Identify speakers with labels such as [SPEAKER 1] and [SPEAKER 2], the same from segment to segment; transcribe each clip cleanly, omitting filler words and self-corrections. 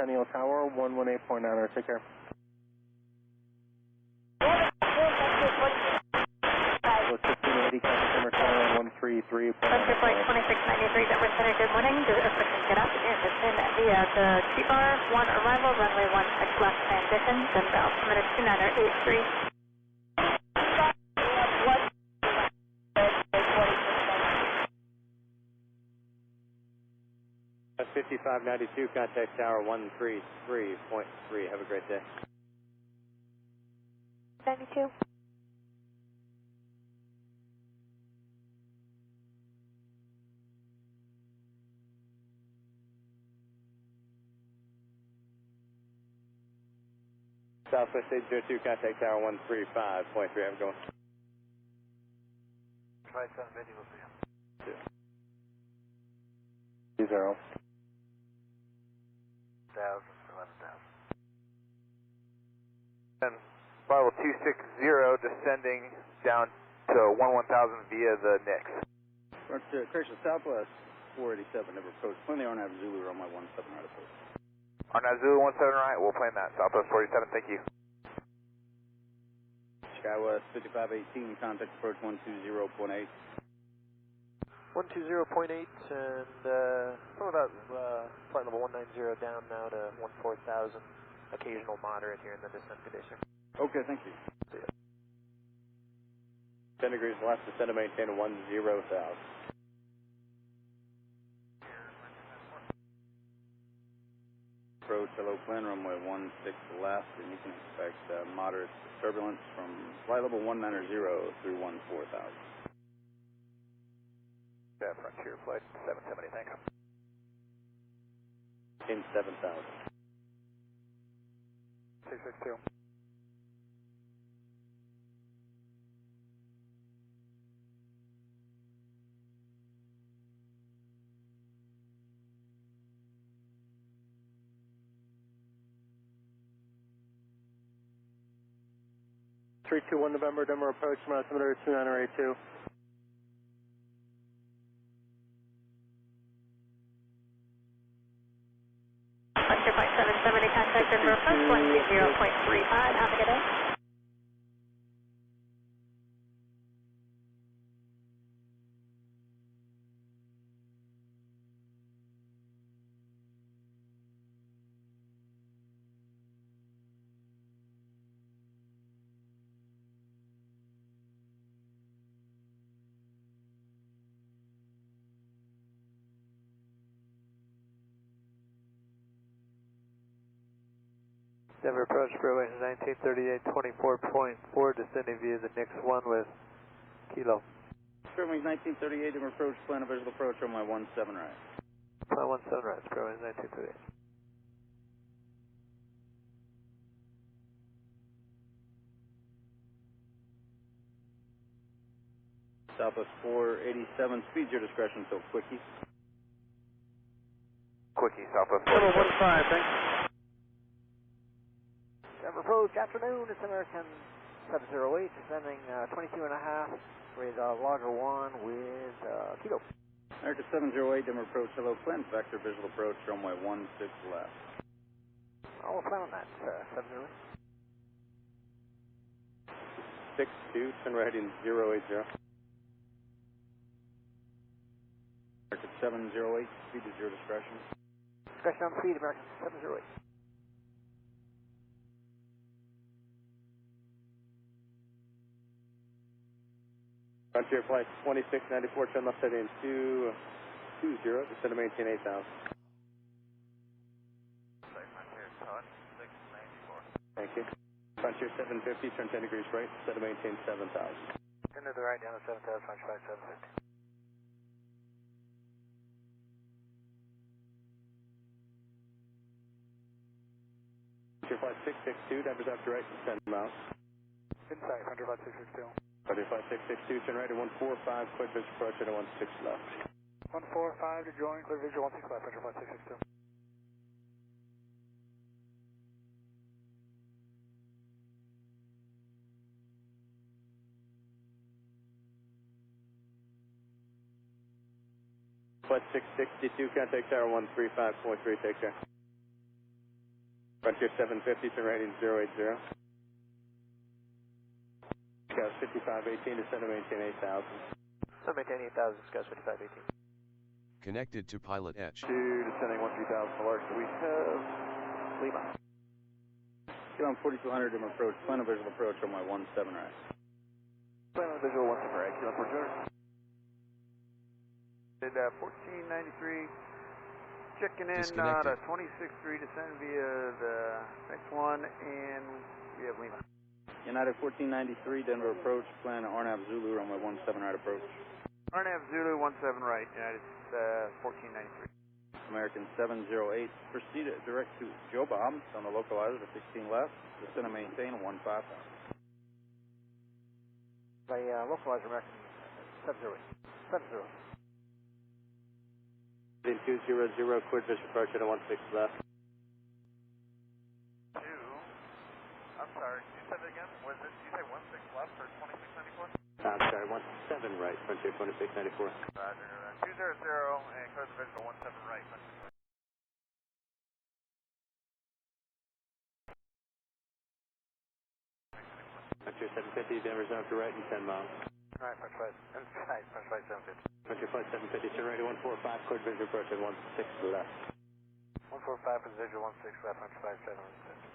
[SPEAKER 1] Centennial Tower, 118.9, take care. So 1580, contact number Cheyenne 133.
[SPEAKER 2] Frontier Flight 2693, Denver Center, good morning. Good afternoon. Descend via the TR1 arrival, runway 16 left transition, Denver altimeter 2983.
[SPEAKER 3] 5592, contact tower 133.3. Have a great day.
[SPEAKER 2] 92.
[SPEAKER 3] Southwest 802, contact tower 135.3. Have a good one.
[SPEAKER 4] Try 750, we'll see you.
[SPEAKER 1] 20.
[SPEAKER 4] 11,000. And Bible 260 descending down to 11,000 via the Nix.
[SPEAKER 5] Correction, Southwest 487, never approach. Plan the Arnav Zulu, runway 17 right approach.
[SPEAKER 4] Arnav Zulu 17 right, we'll plan that. Southwest 47, thank you.
[SPEAKER 5] Skywest 5518, contact approach 120.8.
[SPEAKER 6] 120.8 and some of that flight level 190 down now to 14,000. Occasional moderate here in the descent condition.
[SPEAKER 5] Okay, thank you.
[SPEAKER 6] See ya.
[SPEAKER 3] 10 degrees left, descend to maintain 10,000.
[SPEAKER 5] Approach, hello, plan runway 16 left, and you can expect moderate turbulence from flight level 190 through 14,000.
[SPEAKER 4] Yeah, Frontier Flight 770, thank you.
[SPEAKER 3] In 7,000.
[SPEAKER 4] 662.
[SPEAKER 1] November, Denver approach, altimeter 2982.
[SPEAKER 2] Frontier Flight 770, contact Denver approach 120.35. Have a good day.
[SPEAKER 6] Denver approach, Fairway 1938, 24.4, descending via the Nix 1 with Kilo.
[SPEAKER 5] Fairway 1938, Denver approach, plan a visual approach runway 17 right.
[SPEAKER 6] Plan 17 right, Fairway 1938.
[SPEAKER 5] Southwest 487, speed your discretion, so quickie.
[SPEAKER 4] Quickie, Southwest 47.
[SPEAKER 6] Level 15, thanks.
[SPEAKER 7] Denver approach, afternoon, it's American 708, descending 22 and a half with logger 1 with Kilo.
[SPEAKER 5] American 708, Denver approach, hello, plan vector visual approach runway 16 left.
[SPEAKER 7] I'll plan on that, 708.
[SPEAKER 3] 62, turn right in 080.
[SPEAKER 5] American 708, speed is your discretion.
[SPEAKER 7] Discretion on speed, American 708.
[SPEAKER 3] Frontier Flight 2694, turn left heading 220, descend to maintain 8,000.
[SPEAKER 4] Frontier Todd 694.
[SPEAKER 3] Thank you. Frontier 750, turn 10 degrees right, descend to maintain 7,000.
[SPEAKER 4] Into the right, down to 7,000, Frontier Flight 750.
[SPEAKER 3] Frontier Flight 662, Denver's after right, descend miles.
[SPEAKER 4] Inside, Frontier Flight 662.
[SPEAKER 3] Frontier Flight 662, turn right at 145, clear visual approach at 16 left.
[SPEAKER 4] 145 to join, clear visual 16 left, Frontier Flight 662.
[SPEAKER 3] Flight 662, contact tower 135.3, take care. Frontier 750, turn right in 080. Scouts 5518, descend and maintain 8,000.
[SPEAKER 6] So maintain 8,000, Scouts 5518.
[SPEAKER 8] Connected to PilotEdge.
[SPEAKER 4] 2, descending 13,000 alert. We have Lima.
[SPEAKER 5] Get on 4200, dim approach, plan a visual approach on my 17 right.
[SPEAKER 6] Plan on visual 17 right, Kilo 4200.
[SPEAKER 9] Did 1493, checking in
[SPEAKER 8] Disconnected.
[SPEAKER 9] 26-3, descend via the next one, and we have Lima.
[SPEAKER 5] United 1493, Denver approach, plan RNAV Zulu, runway 17 right approach.
[SPEAKER 9] RNAV Zulu 17 right, United 1493.
[SPEAKER 5] American 708, proceed direct to Joe Bob on the localizer to 16 left, descend and maintain 15,000.
[SPEAKER 7] By localizer American 708. 70.
[SPEAKER 3] 200, cleared visual approach at 16 left.
[SPEAKER 4] 2, I'm sorry, you said it again? Was it, you say 16 left or 2694?
[SPEAKER 3] I'm sorry, 17 right, Frontier 2694.
[SPEAKER 4] Roger, 200 and clear the visual 17 right.
[SPEAKER 3] Frontier 750, then reserve to right and 10 miles.
[SPEAKER 6] Alright, French flight 750.
[SPEAKER 3] Frontier flight 750, turn right at 145, cleared visual approach at 16 left.
[SPEAKER 6] 145 for the visual 16 left, French flight 750.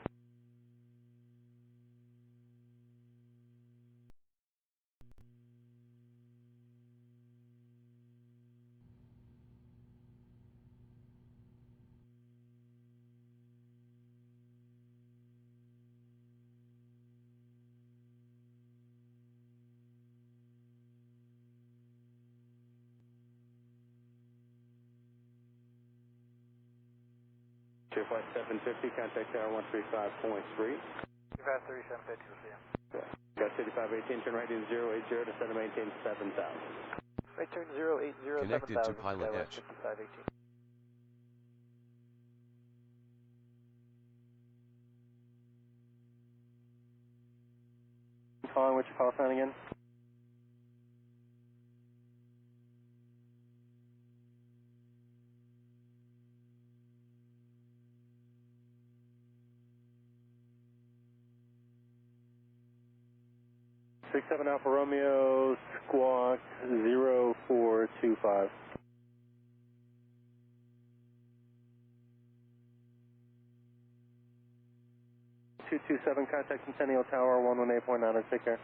[SPEAKER 3] Frontier flight 750, contact tower 135.3.
[SPEAKER 6] Fast 3750, we'll see you.
[SPEAKER 3] Got 5518, turn right in 080, descend and maintain 7,000.
[SPEAKER 6] Right turn 080,
[SPEAKER 8] Connected
[SPEAKER 6] 7000,
[SPEAKER 8] to PilotEdge.
[SPEAKER 6] 5518.
[SPEAKER 1] Calling, what's your call sign again? Seven Alpha Romeo, squawk 0425. (227) contact Centennial Tower 118.9. Take care.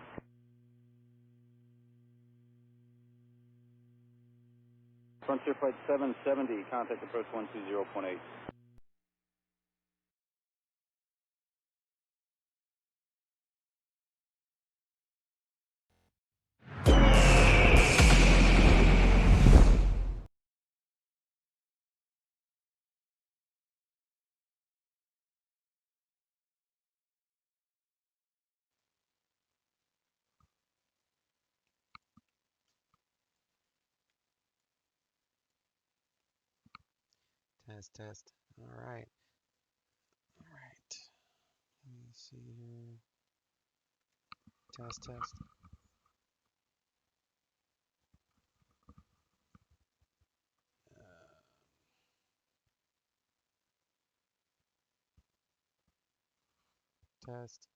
[SPEAKER 5] Frontier flight 770, contact approach 120.8.
[SPEAKER 10] Test. All right. Let me see here. Test. Test.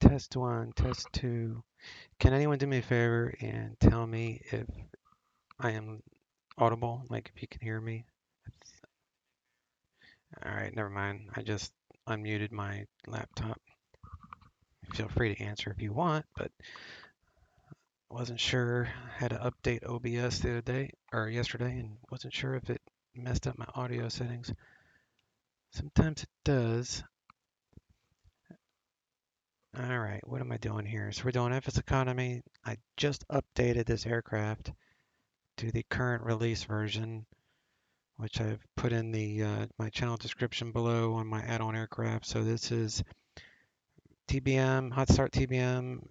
[SPEAKER 10] Test 1, test 2. Can anyone do me a favor and tell me if I am audible, like if you can hear me? All right, never mind. I just unmuted my laptop. Feel free to answer if you want, but wasn't sure. I had to update OBS the other day or yesterday and wasn't sure if it messed up my audio settings. Sometimes it does. All right, what am I doing here? So we're doing FS Economy. I just updated this aircraft to the current release version, which I've put in the my channel description below on my add-on aircraft. So this is TBM, Hot Start TBM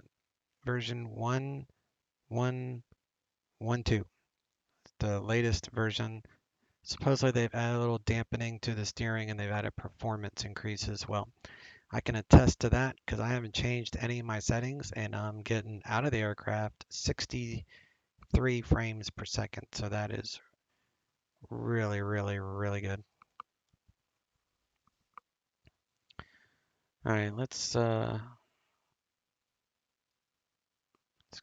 [SPEAKER 10] version 1.1 1.2, the latest version. Supposedly they've added a little dampening to the steering and they've added performance increase as well. I can attest to that because I haven't changed any of my settings and I'm getting out of the aircraft 63 frames per second. So that is really, really, really good. All right, let's go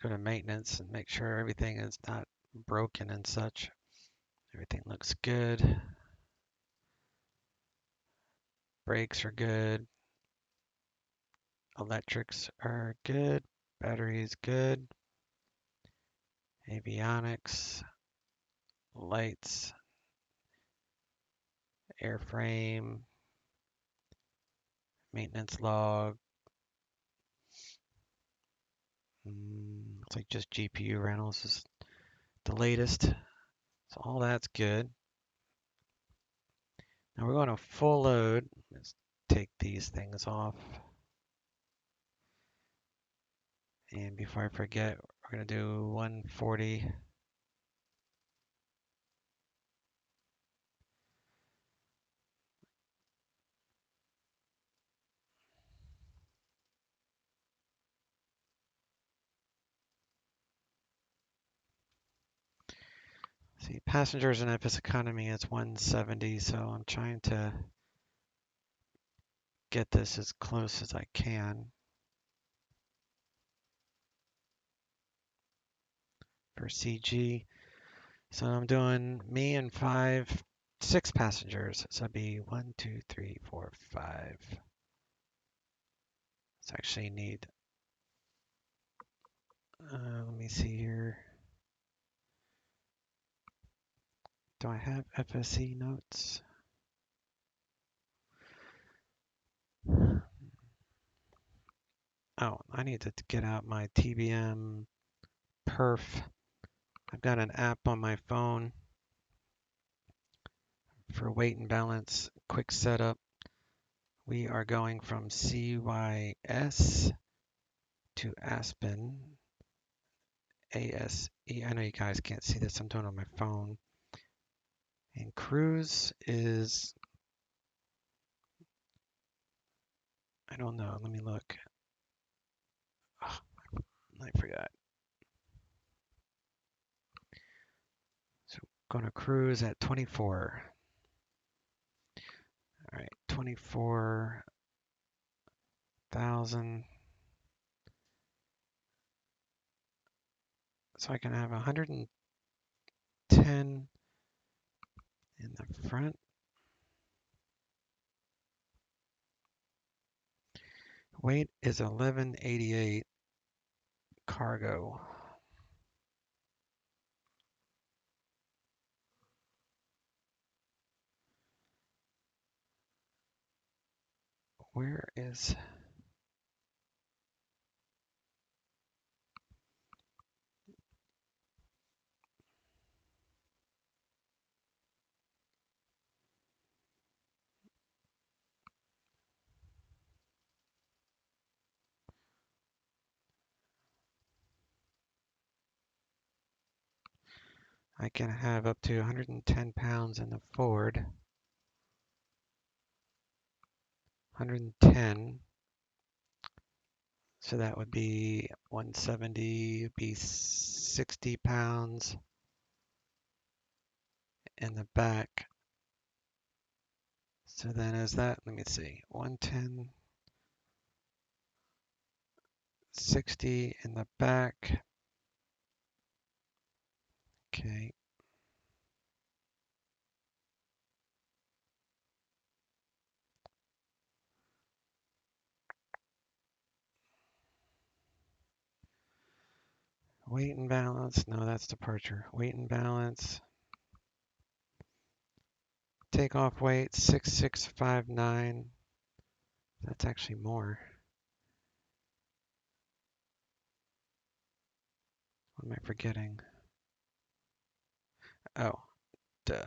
[SPEAKER 10] to maintenance and make sure everything is not broken and such. Everything looks good. Brakes are good. Electrics are good. Batteries good. Avionics. Lights. Airframe. Maintenance log. Looks like just GPU rentals is the latest. So all that's good. Now we're going to full load. Let's take these things off. And before I forget, we're going to do 140. See, passengers and FS economy is 170, so I'm trying to get this as close as I can for CG. So I'm doing me and 6 passengers. So it'd be 1, 2, 3, 4, 5. Let's actually need, let me see here. Do I have FSE notes? Oh, I need to get out my TBM perf. I've got an app on my phone for weight and balance, quick setup. We are going from CYS to Aspen, ASE. I know you guys can't see this, I'm doing it on my phone. And cruise is, I don't know, let me look. Oh, I forgot. So going to cruise at 24. All right, 24,000. So I can have 110 in the front. Weight is 1188 cargo. Where is... I can have up to 110 pounds in the Ford. 110. So that would be 170, be 60 pounds in the back. So then is that, let me see, 110, 60 in the back. Okay. Weight and balance, no, that's departure. Weight and balance. Takeoff weight, 6659. That's actually more. What am I forgetting? Oh, duh.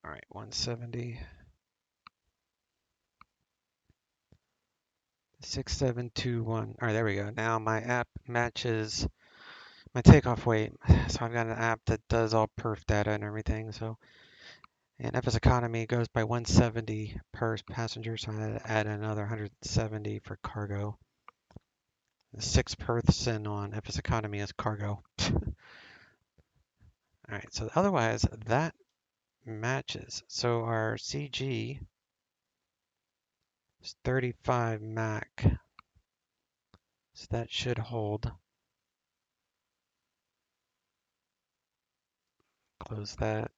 [SPEAKER 10] All right, 170. 6721. All right, there we go. Now my app matches my takeoff weight. So I've got an app that does all perf data and everything. So, and FS economy goes by 170 per passenger, so I had to add another 170 for cargo. The 6% on FS economy is cargo. All right, so otherwise that matches. So our CG is 35 Mach. So that should hold. Close that.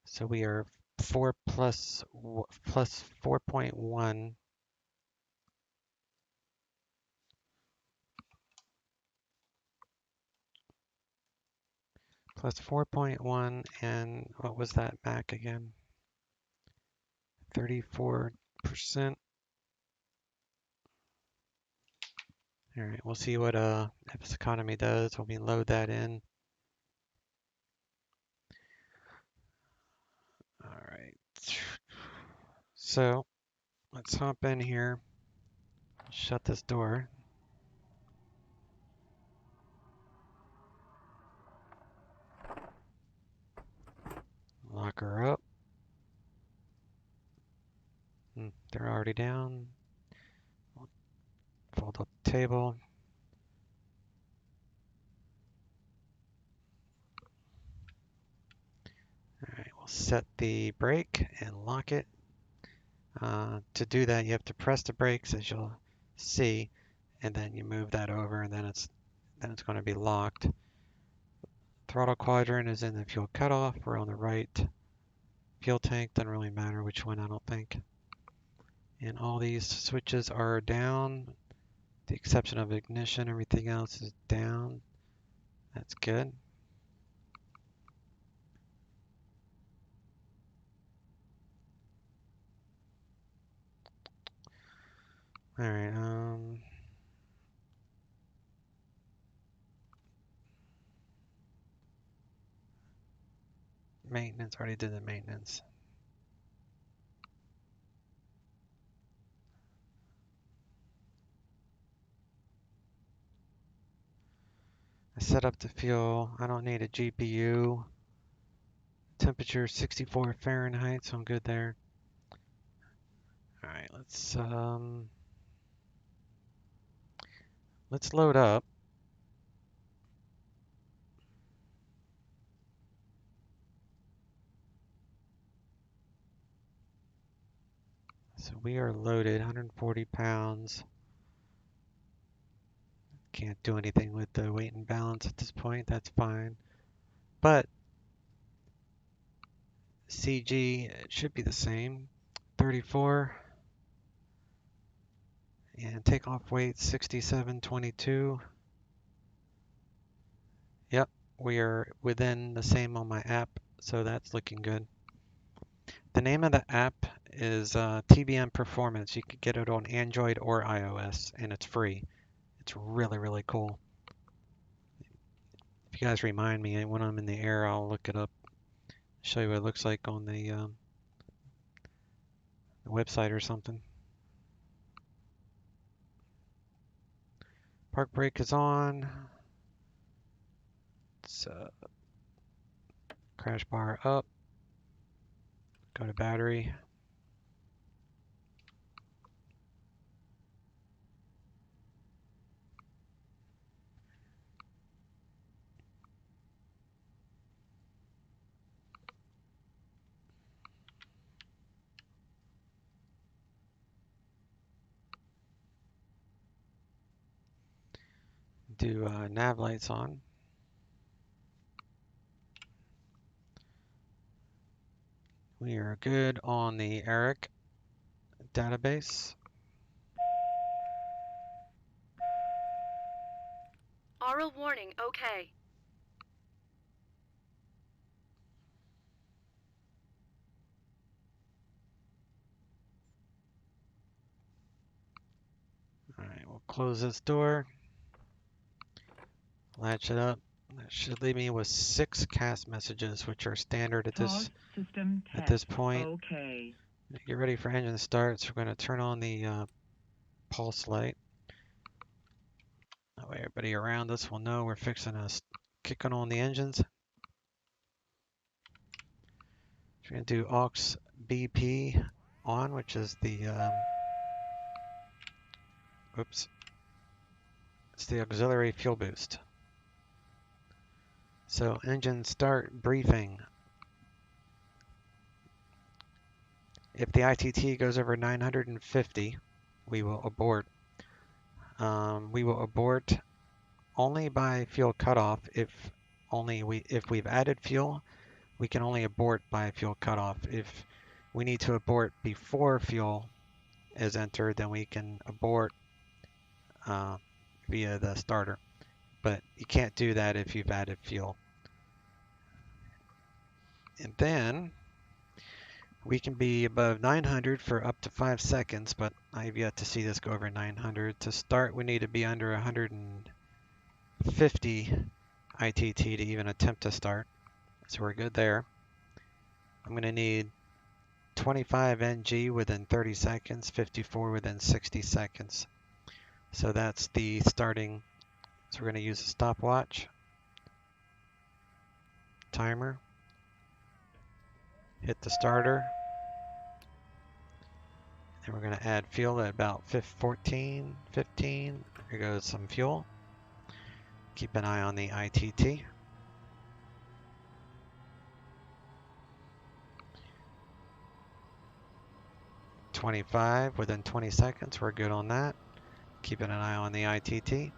[SPEAKER 10] So we are 4 plus 4.1 plus 4.1, and what was that Mach again? 34%. All right, we'll see what FS economy does when we load that in. All right. So let's hop in here. Shut this door. Lock her up. They're already down. Fold up the table. All right, we'll set the brake and lock it. To do that, you have to press the brakes, as you'll see, and then you move that over, and then it's going to be locked. Throttle quadrant is in the fuel cutoff. We're on the right fuel tank. Doesn't really matter which one, I don't think. And all these switches are down, the exception of ignition. Everything else is down. That's good. All right. Maintenance. Already did the maintenance. I set up the fuel. I don't need a GPU. Temperature 64 Fahrenheit, so I'm good there. All right, let's load up. So we are loaded, 140 pounds. Can't do anything with the weight and balance at this point. That's fine. But CG, it should be the same. 34. And takeoff weight 6722. Yep, we are within the same on my app, so that's looking good. The name of the app is TBM Performance. You can get it on Android or iOS, and it's free. It's really, really cool. If you guys remind me, when I'm in the air, I'll look it up, show you what it looks like on the website or something. Park brake is on. Let's crash bar up. Go to battery. Do nav lights on. We are good on the Eric database.
[SPEAKER 11] Aural warning, okay.
[SPEAKER 10] All right, we'll close this door. Latch it up. That should leave me with 6 cast messages, which are standard at this point.
[SPEAKER 11] Okay.
[SPEAKER 10] Get ready for engine start. So we're going to turn on the pulse light. That way everybody around us will know we're fixing to kicking on the engines. We're going to do aux BP on, which is the it's the auxiliary fuel boost. So engine start briefing. If the ITT goes over 950, we will abort. We will abort only by fuel cutoff. If we've added fuel, we can only abort by fuel cutoff. If we need to abort before fuel is entered, then we can abort via the starter. But you can't do that if you've added fuel. And then we can be above 900 for up to 5 seconds, but I've yet to see this go over 900. To start, we need to be under 150 ITT to even attempt to start. So we're good there. I'm going to need 25 NG within 30 seconds, 54 within 60 seconds. So that's the starting. So we're going to use a stopwatch, timer, hit the starter, and we're going to add fuel at about 14, 15. Here goes some fuel. Keep an eye on the ITT. $25 within 20 seconds. We're good on that. Keeping an eye on the ITT.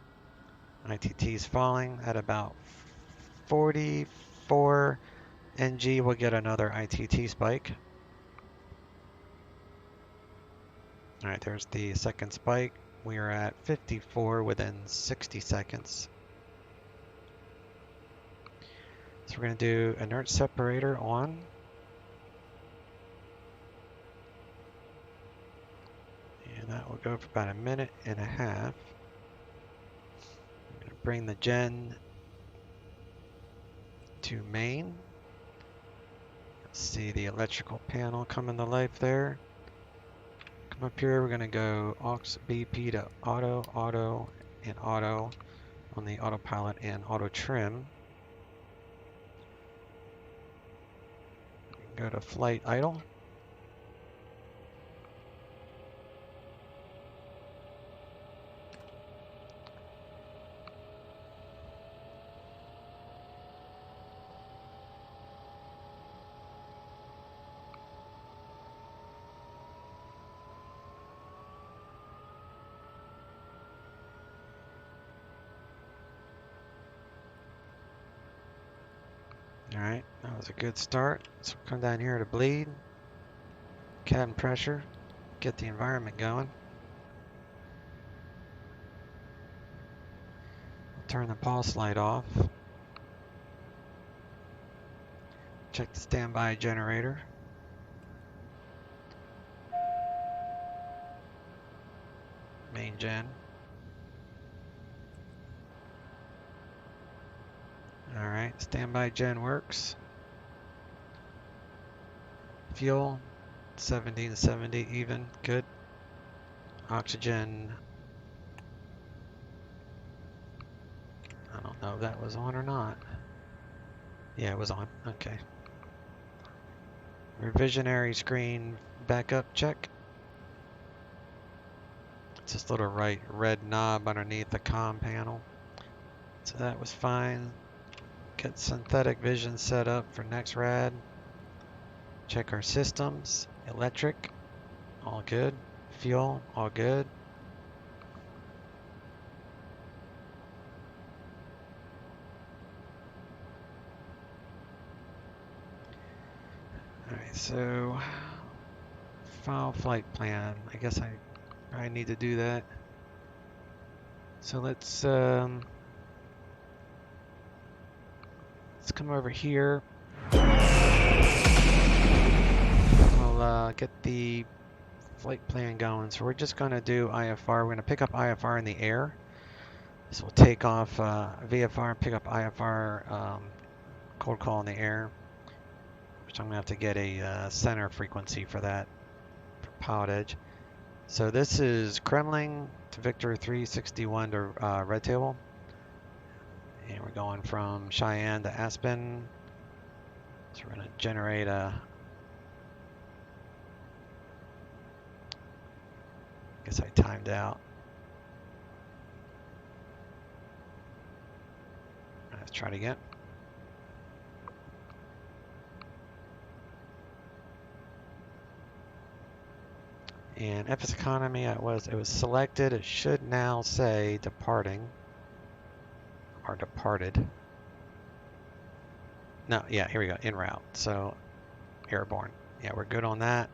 [SPEAKER 10] ITT is falling at about 44 NG. We'll get another ITT spike. All right, there's the second spike. We are at 54 within 60 seconds. So we're going to do inert separator on. And that will go for about 1.5 minutes. I'm going to bring the gen to main. See the electrical panel coming to life there. Come up here, we're going to go aux BP to auto, auto, and auto on the autopilot and auto trim. Go to flight idle. Alright, that was a good start. So we'll come down here to bleed. Cabin pressure. Get the environment going. Turn the pulse light off. Check the standby generator. Main gen. Alright, standby gen works. Fuel, 1770 even, good. Oxygen, I don't know if that was on or not. Yeah, it was on, okay. Revisionary screen backup check. It's this little red knob underneath the comm panel. So that was fine. Get synthetic vision set up for next rad. Check our systems. Electric, all good. Fuel, all good. Alright, so file flight plan. I guess I need to do that. So let's come over here. We'll get the flight plan going. So we're just going to do IFR. We're going to pick up IFR in the air. So we'll take off VFR and pick up IFR cold call in the air. Which I'm going to have to get a center frequency for that for PilotEdge. So this is Kremling to Victor 361 to Red Table. we're going from Cheyenne to Aspen. So we're going to generate a, I guess I timed out. Let's try it again. And FS economy, it was selected. It should now say departing or departed. No, yeah, here we go, en route. So airborne. Yeah, we're good on that.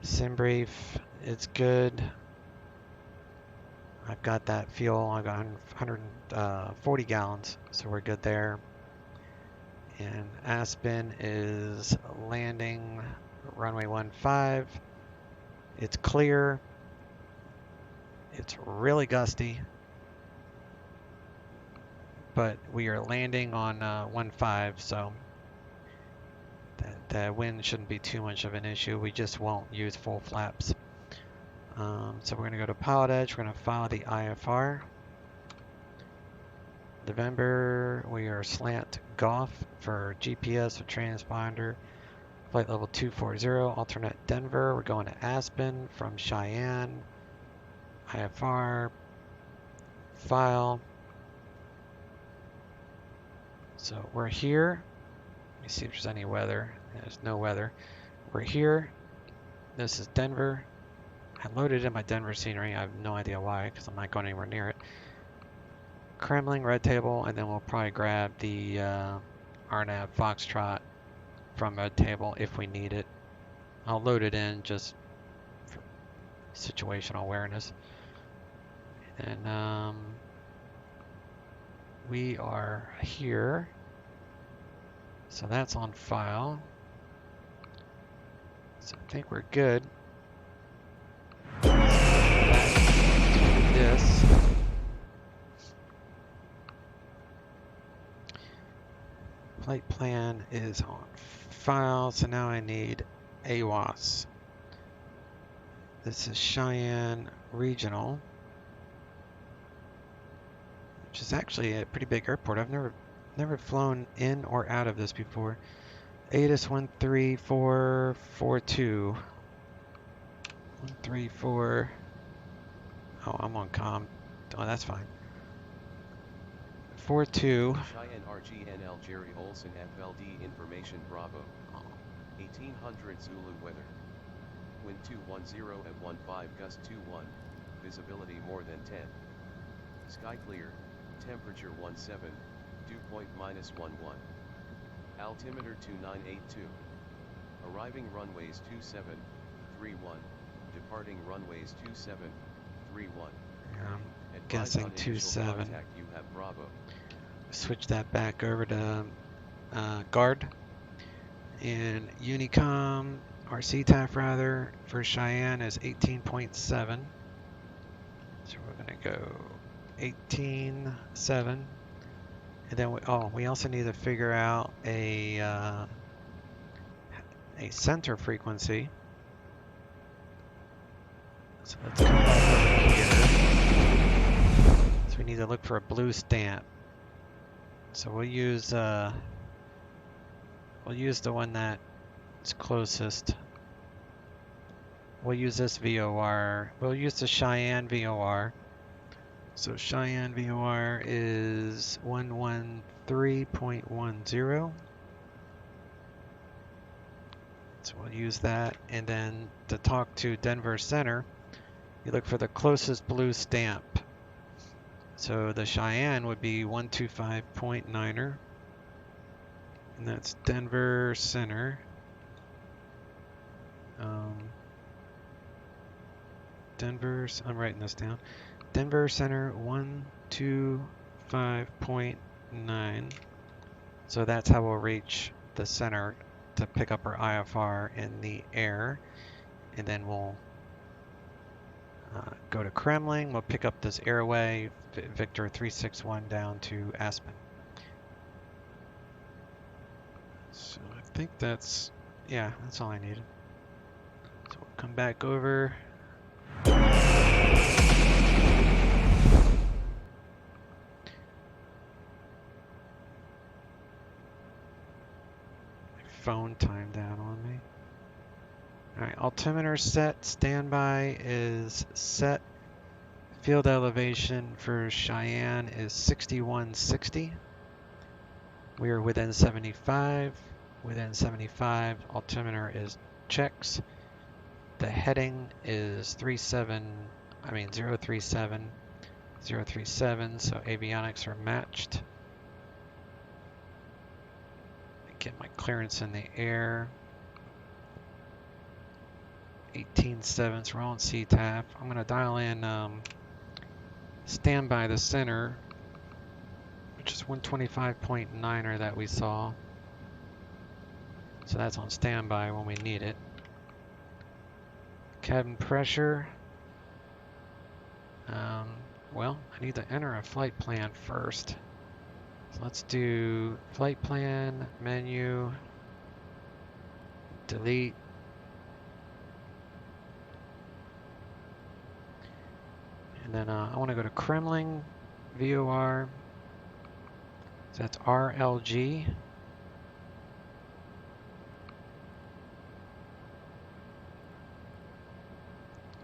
[SPEAKER 10] Sim brief, it's good. I've got that fuel. I got 140 gallons, so we're good there. And Aspen is landing runway 15. It's clear. It's really gusty, but we are landing on 15, so the wind shouldn't be too much of an issue. We just won't use full flaps. So we're going to go to PilotEdge. We're going to file the IFR. November, we are slant Golf for GPS or transponder. Flight level 240, alternate Denver. We're going to Aspen from Cheyenne. IFR, file. So we're here. Let me see if there's any weather. There's no weather. We're here. This is Denver. I loaded in my Denver scenery. I have no idea why, because I'm not going anywhere near it. Kremlin, red table, and then we'll probably grab the RNAV Foxtrot from red table if we need it. I'll load it in just for situational awareness. And we are here. So that's on file. So I think we're good. This. Flight plan is on file, so now I need AWAS. This is Cheyenne Regional, which is actually a pretty big airport. I've never flown in or out of this before. ATIS 13442. 134. Oh, I'm on comm. Oh, that's fine. 42.
[SPEAKER 8] Cheyenne RGNL Jerry Olson FLD information Bravo. 1800 Zulu weather. Wind 210 at 15 gust 21. Visibility more than 10. Sky clear. Temperature 17. Dew point -11. Altimeter 2982. Arriving runways 2731. Departing runways 2731.
[SPEAKER 10] I'm guessing 27.
[SPEAKER 8] You have Bravo.
[SPEAKER 10] Switch that back over to guard. And Unicom, or CTAF rather, for Cheyenne is 18.7. So we're going to go 18.7. And then we also need to figure out a center frequency. So let's come back over here. So we need to look for a blue stamp. So we'll use the one that's closest. We'll use this VOR. We'll use the Cheyenne VOR. So Cheyenne VOR is 113.10. So we'll use that, and then to talk to Denver Center, you look for the closest blue stamp. So the Cheyenne would be 125.9er, and that's Denver Center. I'm writing this down. Denver Center 125.9. So that's how we'll reach the center to pick up our IFR in the air, and then we'll go to Kremlin. We'll pick up this airway, Victor 361 down to Aspen. So I think that's all I needed. So we'll come back over. phone timed out on me. Alright, altimeter set, standby is set. Field elevation for Cheyenne is 6160. We are within 75. Within 75, altimeter is checks. The heading is 037, so avionics are matched. Get my clearance in the air. 18.7, so we're on CTAF. I'm going to dial in standby the center, which is 125.9er that we saw. So that's on standby when we need it. Cabin pressure. Well, I need to enter a flight plan first. So let's do flight plan, menu, delete. And then I want to go to Kremling, VOR. So that's RLG.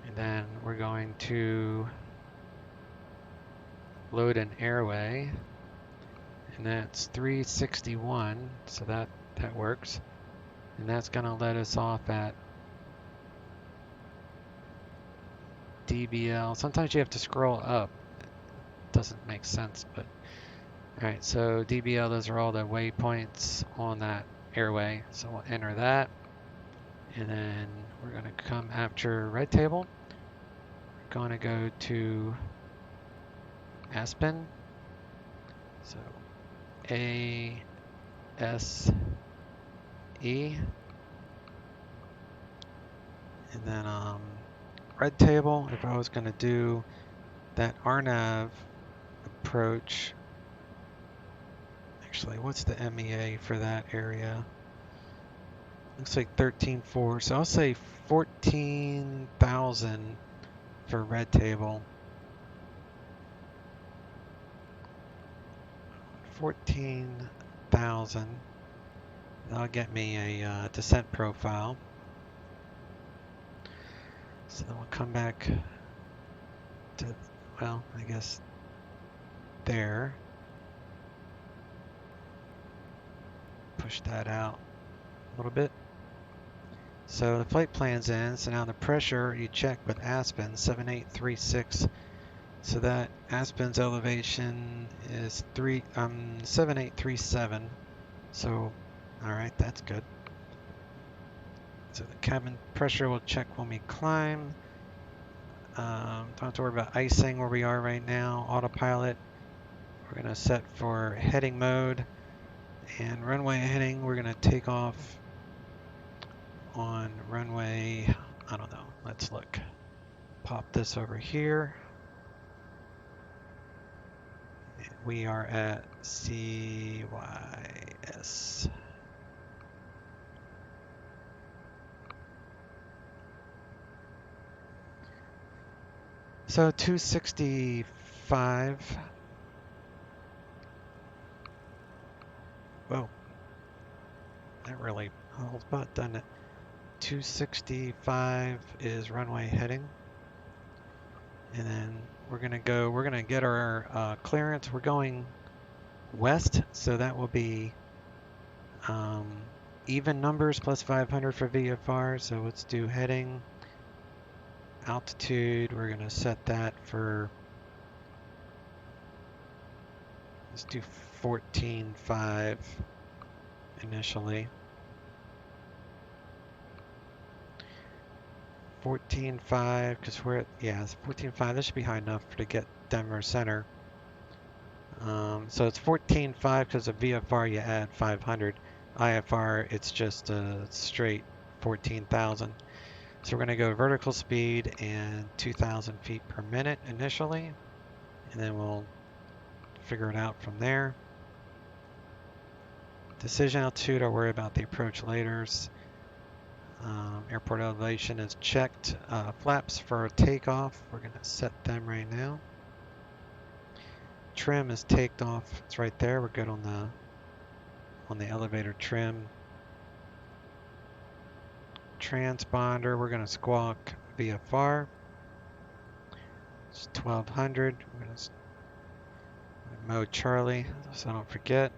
[SPEAKER 10] And then we're going to load an airway. And that's 361, so that works. And that's going to let us off at DBL. Sometimes you have to scroll up. It doesn't make sense, but alright, so DBL, those are all the waypoints on that airway. So we'll enter that. And then we're going to come after red table. We're going to go to Aspen. So A S E. And then red table, if I was going to do that RNAV approach, actually, what's the MEA for that area? Looks like 13.4, so I'll say 14,000 for red table. 14,000. That'll get me a descent profile. So then we'll come back to, well, I guess there. Push that out a little bit. So the flight plan's in, so now the pressure you check with Aspen, 7836. So that Aspen's elevation is 7837. So, alright, that's good. So the cabin pressure will check when we climb. Don't have to worry about icing where we are right now. Autopilot, we're going to set for heading mode. And runway heading, we're going to take off on runway, I don't know, let's look. Pop this over here. We are at CYS. So 265. Whoa. That really holds butt, doesn't it? 265 is runway heading. And then we're going to get our clearance. We're going west, so that will be even numbers plus 500 for VFR. So let's do heading. Altitude, we're going to set that for, let's do 14.5 initially. 14.5, because we're at, yeah, it's 14.5. This should be high enough to get Denver Center. So it's 14.5 because of VFR you add 500. IFR, it's just a straight 14,000. So we're going to go vertical speed and 2,000 feet per minute initially, and then we'll figure it out from there. Decision altitude, I'll worry about the approach later. Airport elevation is checked. Flaps for takeoff, we're going to set them right now. Trim is taked off, it's right there. We're good on the elevator trim. transponder, we're going to squawk VFR. It's 1200. We're going to mode Charlie, so I don't forget.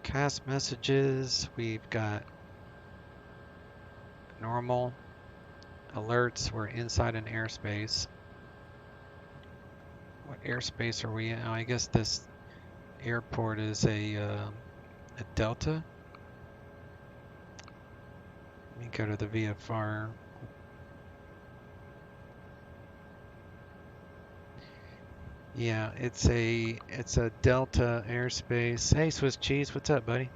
[SPEAKER 10] Cast messages, we've got normal. Alerts, we're inside an airspace. What airspace are we in? Oh, I guess this airport is a Delta. Let me go to the VFR. Yeah, it's a Delta airspace. Hey, Swiss cheese, what's up, buddy?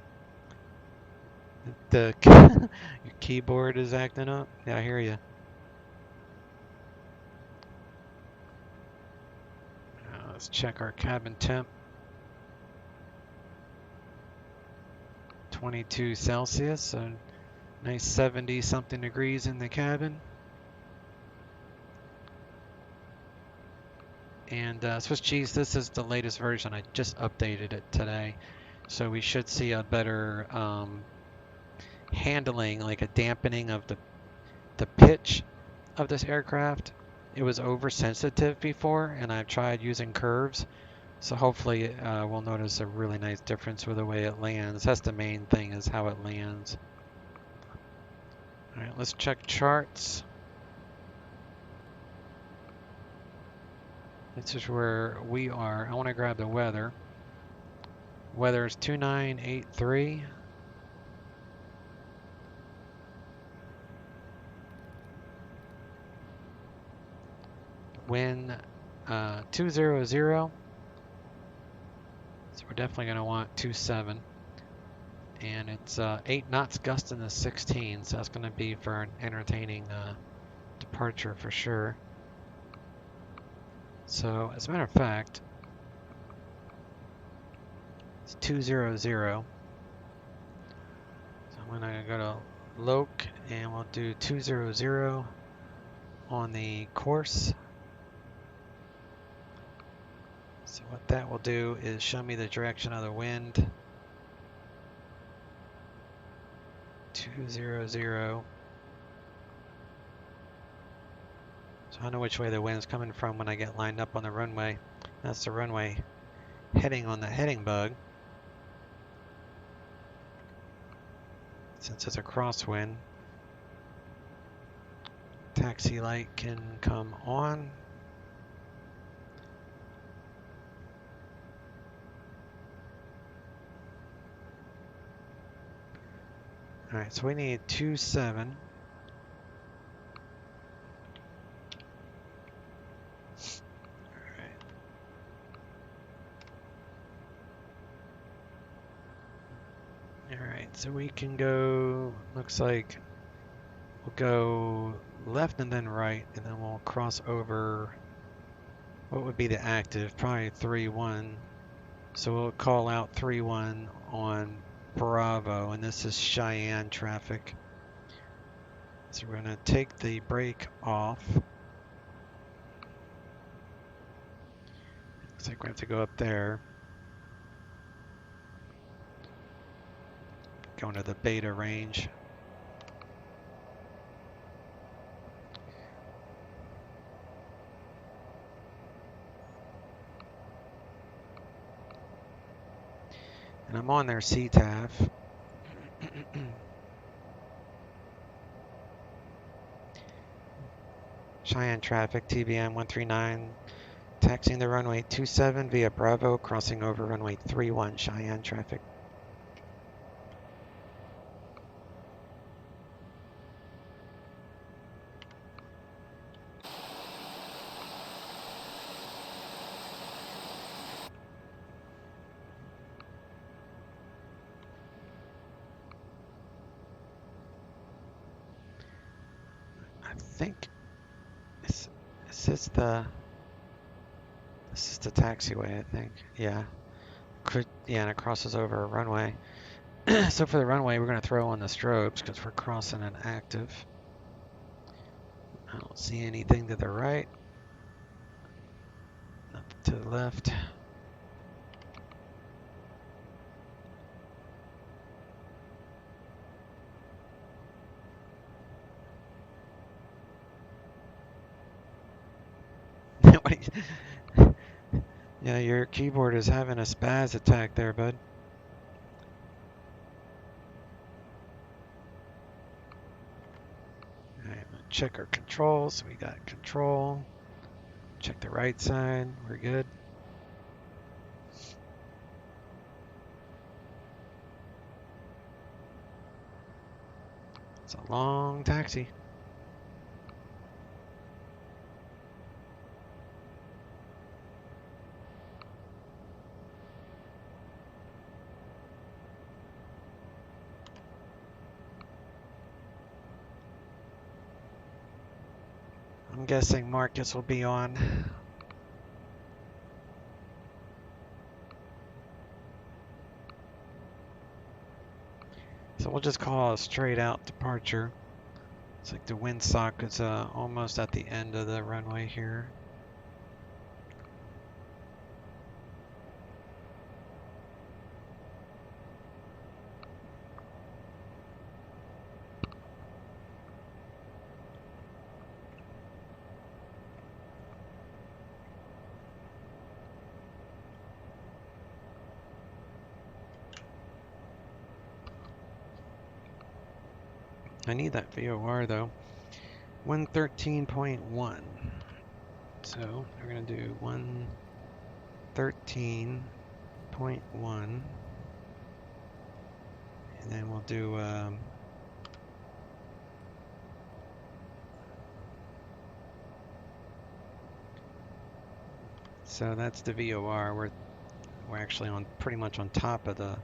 [SPEAKER 10] Your keyboard is acting up. Yeah, I hear you. Let's check our cabin temp. 22 Celsius, so nice 70 something degrees in the cabin. And Swiss cheese, this is the latest version. I just updated it today, so we should see a better handling, like a dampening of the pitch of this aircraft. It was oversensitive before, and I've tried using curves, so hopefully we'll notice a really nice difference with the way it lands. That's the main thing, is how it lands. All right, let's check charts. This is where we are. I want to grab the weather. Weather is 2983. Wind 200. So we're definitely going to want 27. And it's 8 knots gust in the 16. So that's going to be for an entertaining departure for sure. So as a matter of fact, it's 200. So I'm going to go to Loc and we'll do 200 on the course. So what that will do is show me the direction of the wind. 200. So I know which way the wind's coming from when I get lined up on the runway. That's the runway heading on the heading bug. Since it's a crosswind, taxi light can come on. All right, so we need 27. Alright, so we can go, looks like we'll go left and then right, and then we'll cross over what would be the active, probably 3-1. So we'll call out 3-1 on Bravo, and this is Cheyenne traffic. So we're going to take the brake off. Looks like we have to go up there. Going to the beta range. And I'm on their CTAF. Cheyenne traffic, TBM 139, taxiing the runway 27 via Bravo, crossing over runway 31, Cheyenne traffic. I think this is the taxiway, I think. Yeah. Yeah, and it crosses over a runway. So for the runway, we're going to throw on the strobes because we're crossing an active. I don't see anything to the right. Nothing to the left. right. Yeah, your keyboard is having a spaz attack there, bud. Alright, check our controls. We got control. Check the right side. We're good. It's a long taxi. I'm guessing Marcus will be on. So we'll just call a straight out departure. It's like the windsock is almost at the end of the runway here. I need that VOR though. 113.1. So we're gonna do 113.1, and then we'll do so that's the VOR. We're actually on pretty much on top of the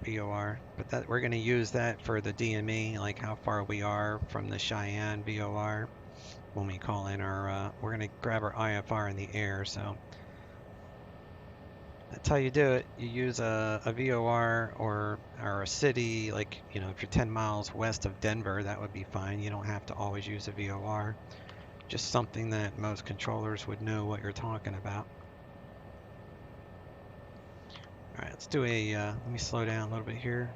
[SPEAKER 10] VOR, but that we're going to use that for the DME, like how far we are from the Cheyenne VOR when we call in our we're going to grab our IFR in the air. So that's how you do it. You use a VOR or a city, like, you know, if you're 10 miles west of Denver, that would be fine. You don't have to always use a VOR. Just something that most controllers would know what you're talking about. Alright, let's do a, let me slow down a little bit here.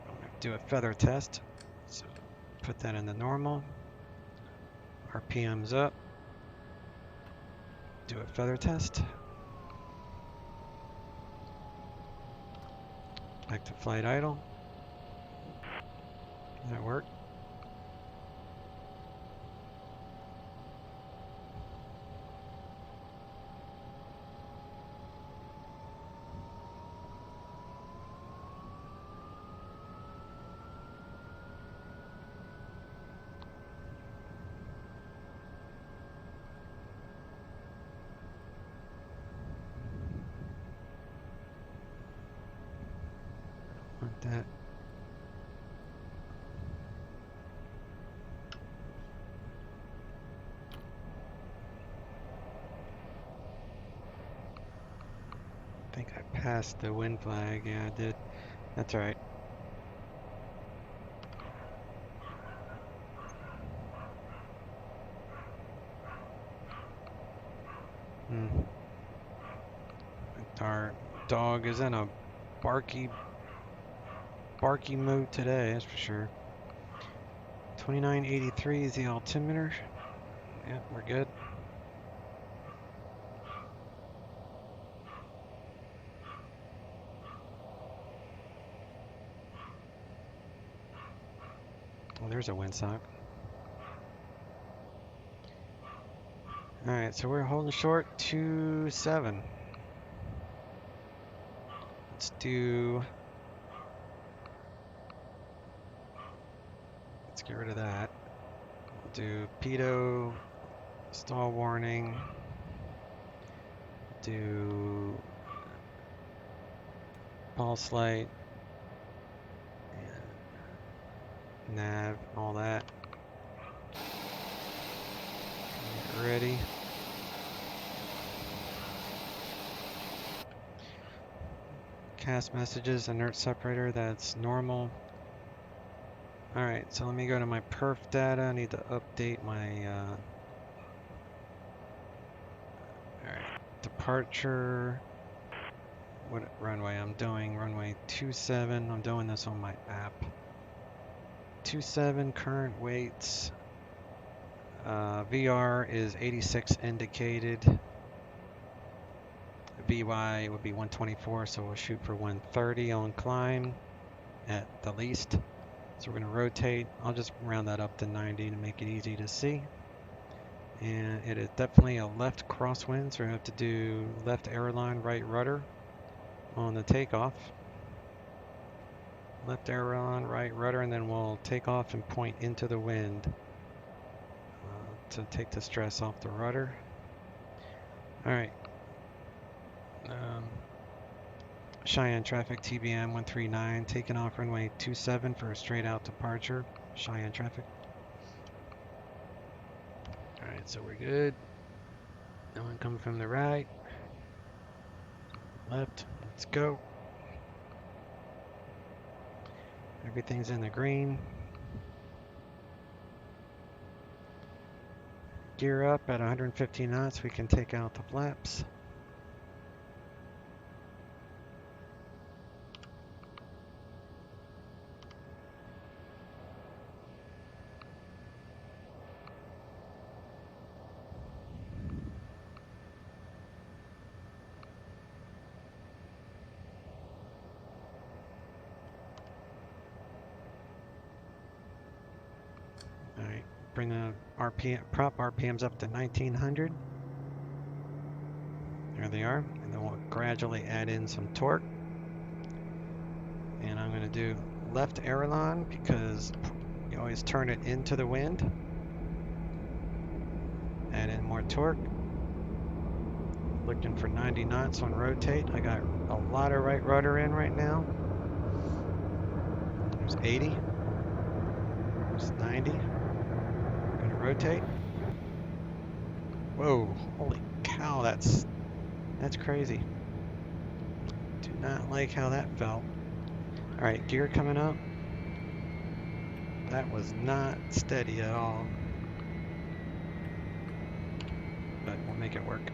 [SPEAKER 10] I'm going to do a feather test. So put that in the normal. RPM's up. Do a feather test. Back to flight idle. That worked. Want that. I think I passed the wind flag. Yeah, I did. That's alright. Our dog is in a barky mood today, that's for sure. 2983 is the altimeter. Yeah, we're good. Well, there's a windsock. Alright, so we're holding short 27. Let's get rid of that. We'll do pitot, stall warning, do pulse light, nav, all that. Get ready. Cast messages, inert separator, that's normal. Alright, so let me go to my perf data. I need to update my alright, departure. What runway I'm doing? Runway 27. I'm doing this on my app. 27 current weights. VR is 86 indicated. VY would be 124, so we'll shoot for 130 on climb at the least. So we're going to rotate. I'll just round that up to 90 to make it easy to see. And it is definitely a left crosswind, so we're going to have to do left airline, right rudder on the takeoff. Left aileron, right rudder, and then we'll take off and point into the wind to take the stress off the rudder. Alright. Cheyenne traffic TBM 139, taking off runway 27 for a straight out departure. Cheyenne traffic. Alright, so we're good. No one coming from the right. Left. Let's go. Everything's in the green. Gear up at 150 knots. We can take out the flaps. Bring the prop RPMs up to 1900. There they are. And then we'll gradually add in some torque. And I'm going to do left aileron because you always turn it into the wind. Add in more torque. Looking for 90 knots on rotate. I got a lot of right rudder in right now. There's 80. There's 90. Rotate. Whoa, holy cow, that's crazy. Do not like how that felt. Alright, gear coming up. That was not steady at all. But we'll make it work.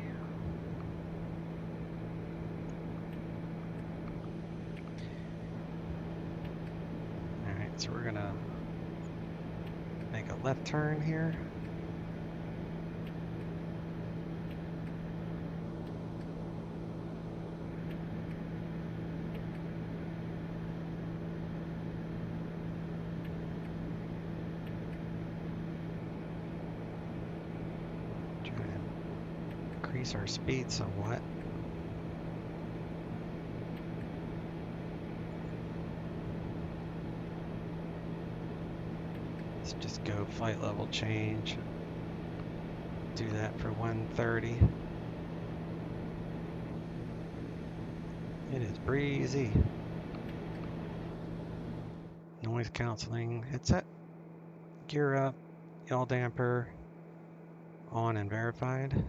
[SPEAKER 10] Alright, so we're gonna make a left turn here. Try to increase our speed somewhat. Just go flight level change. Do that for 130. It is breezy. Noise canceling headset. Gear up. Yaw damper on and verified.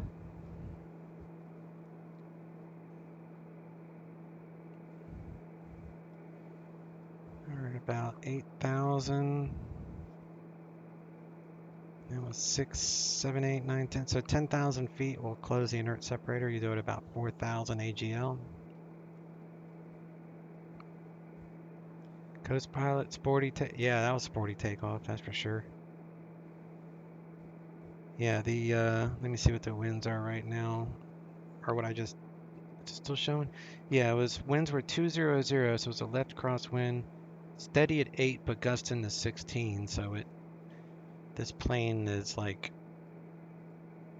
[SPEAKER 10] We're at about 8,000. That was 6, 7, 8, 9, 10. So 10,000 feet will close the inert separator. You do it about 4,000 AGL. Coast pilot, sporty yeah, that was sporty takeoff, that's for sure. Yeah, the let me see what the winds are right now. Or what it's still showing? Yeah, it was winds were 200, so it was a left crosswind. Steady at 8, but gusting to 16, so this plane is like,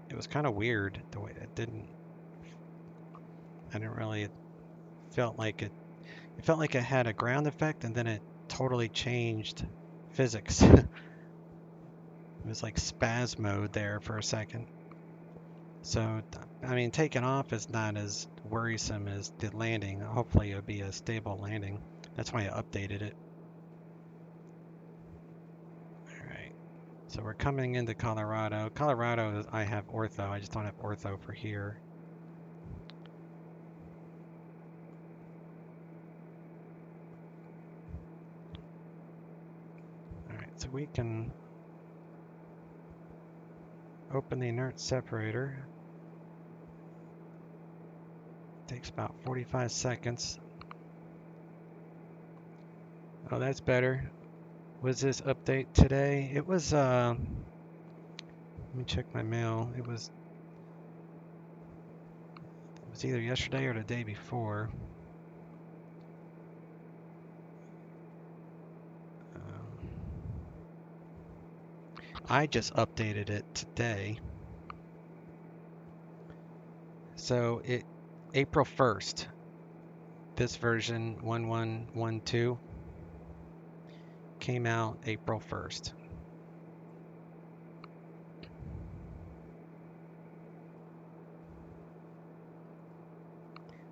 [SPEAKER 10] it was kind of weird the way it it felt like it had a ground effect and then it totally changed physics. It was like spaz mode there for a second. So, I mean, taking off is not as worrisome as the landing. Hopefully it'll be a stable landing. That's why I updated it. So we're coming into Colorado. Colorado, I have ortho. I just don't have ortho for here. Alright, so we can open the inert separator. Takes about 45 seconds. Oh, that's better. Was this update today? It was Let me check my mail. It was either yesterday or the day before. I just updated it today. So April 1st, this version 1112 came out April 1st.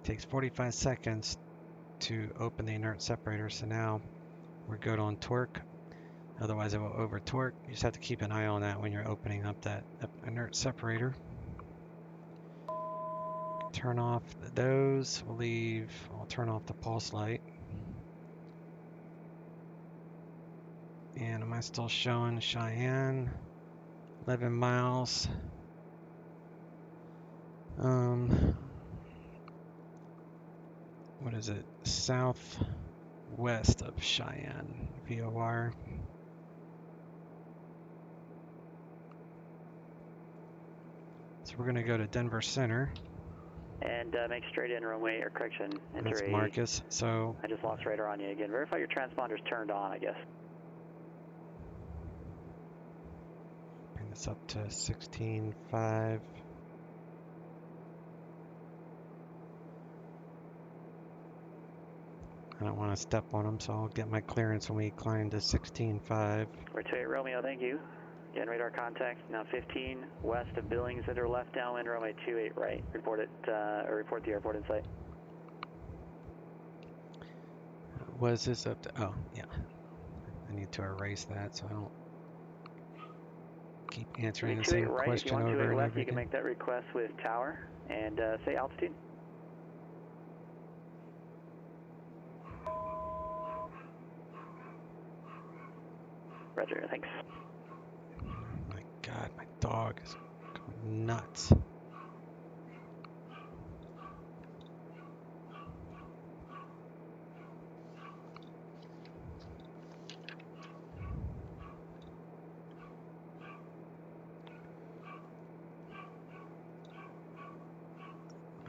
[SPEAKER 10] Takes 45 seconds to open the inert separator, so now we're good on torque. Otherwise it will over torque. You just have to keep an eye on that when you're opening up that inert separator. Turn off those. I'll turn off the pulse light. And am I still showing Cheyenne? 11 miles. What is it? Southwest of Cheyenne, VOR. So we're going to go to Denver Center.
[SPEAKER 12] And make straight in runway, or correction, enter
[SPEAKER 10] That's Marcus. So
[SPEAKER 12] I just lost radar on you again. Verify your transponder's turned on, I guess.
[SPEAKER 10] Bring this up to 16.5. I don't want to step on them, so I'll get my clearance when we climb to 16.5.
[SPEAKER 12] We're 28 Romeo, thank you. Again, radar contact, now 15 west of Billings, enter left downwind, runway 28 right. Report the airport in sight.
[SPEAKER 10] Was this up to, oh, yeah. I need to erase that so I don't keep answering the same question over and over again.
[SPEAKER 12] You can make that request with tower and say altitude. Roger, thanks.
[SPEAKER 10] My God, my dog is going nuts.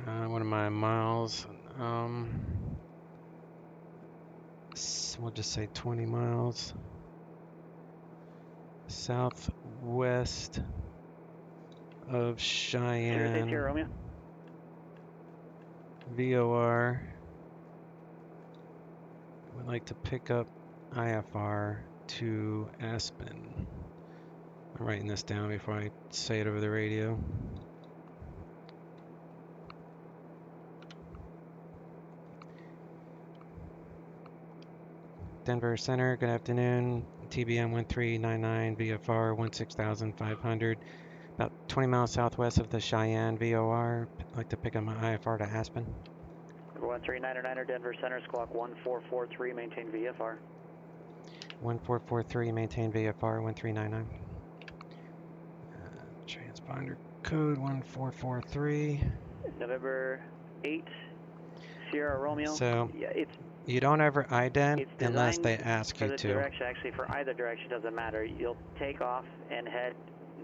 [SPEAKER 10] What are my miles? We'll just say 20 miles. Southwest of Cheyenne.
[SPEAKER 12] Romeo.
[SPEAKER 10] VOR. Would like to pick up IFR to Aspen. I'm writing this down before I say it over the radio. Denver Center, good afternoon. TBM 1399, VFR 16,500. About 20 miles southwest of the Cheyenne VOR. I'd like to pick up my IFR to Aspen.
[SPEAKER 12] 139er Denver Center, squawk 1443, maintain VFR.
[SPEAKER 10] 1443, maintain VFR 1399. Transponder code 1443.
[SPEAKER 12] November 8, Sierra Romeo.
[SPEAKER 10] So,
[SPEAKER 12] yeah,
[SPEAKER 10] you don't ever ident unless they ask you to.
[SPEAKER 12] Direction, actually, for either direction, doesn't matter. You'll take off and head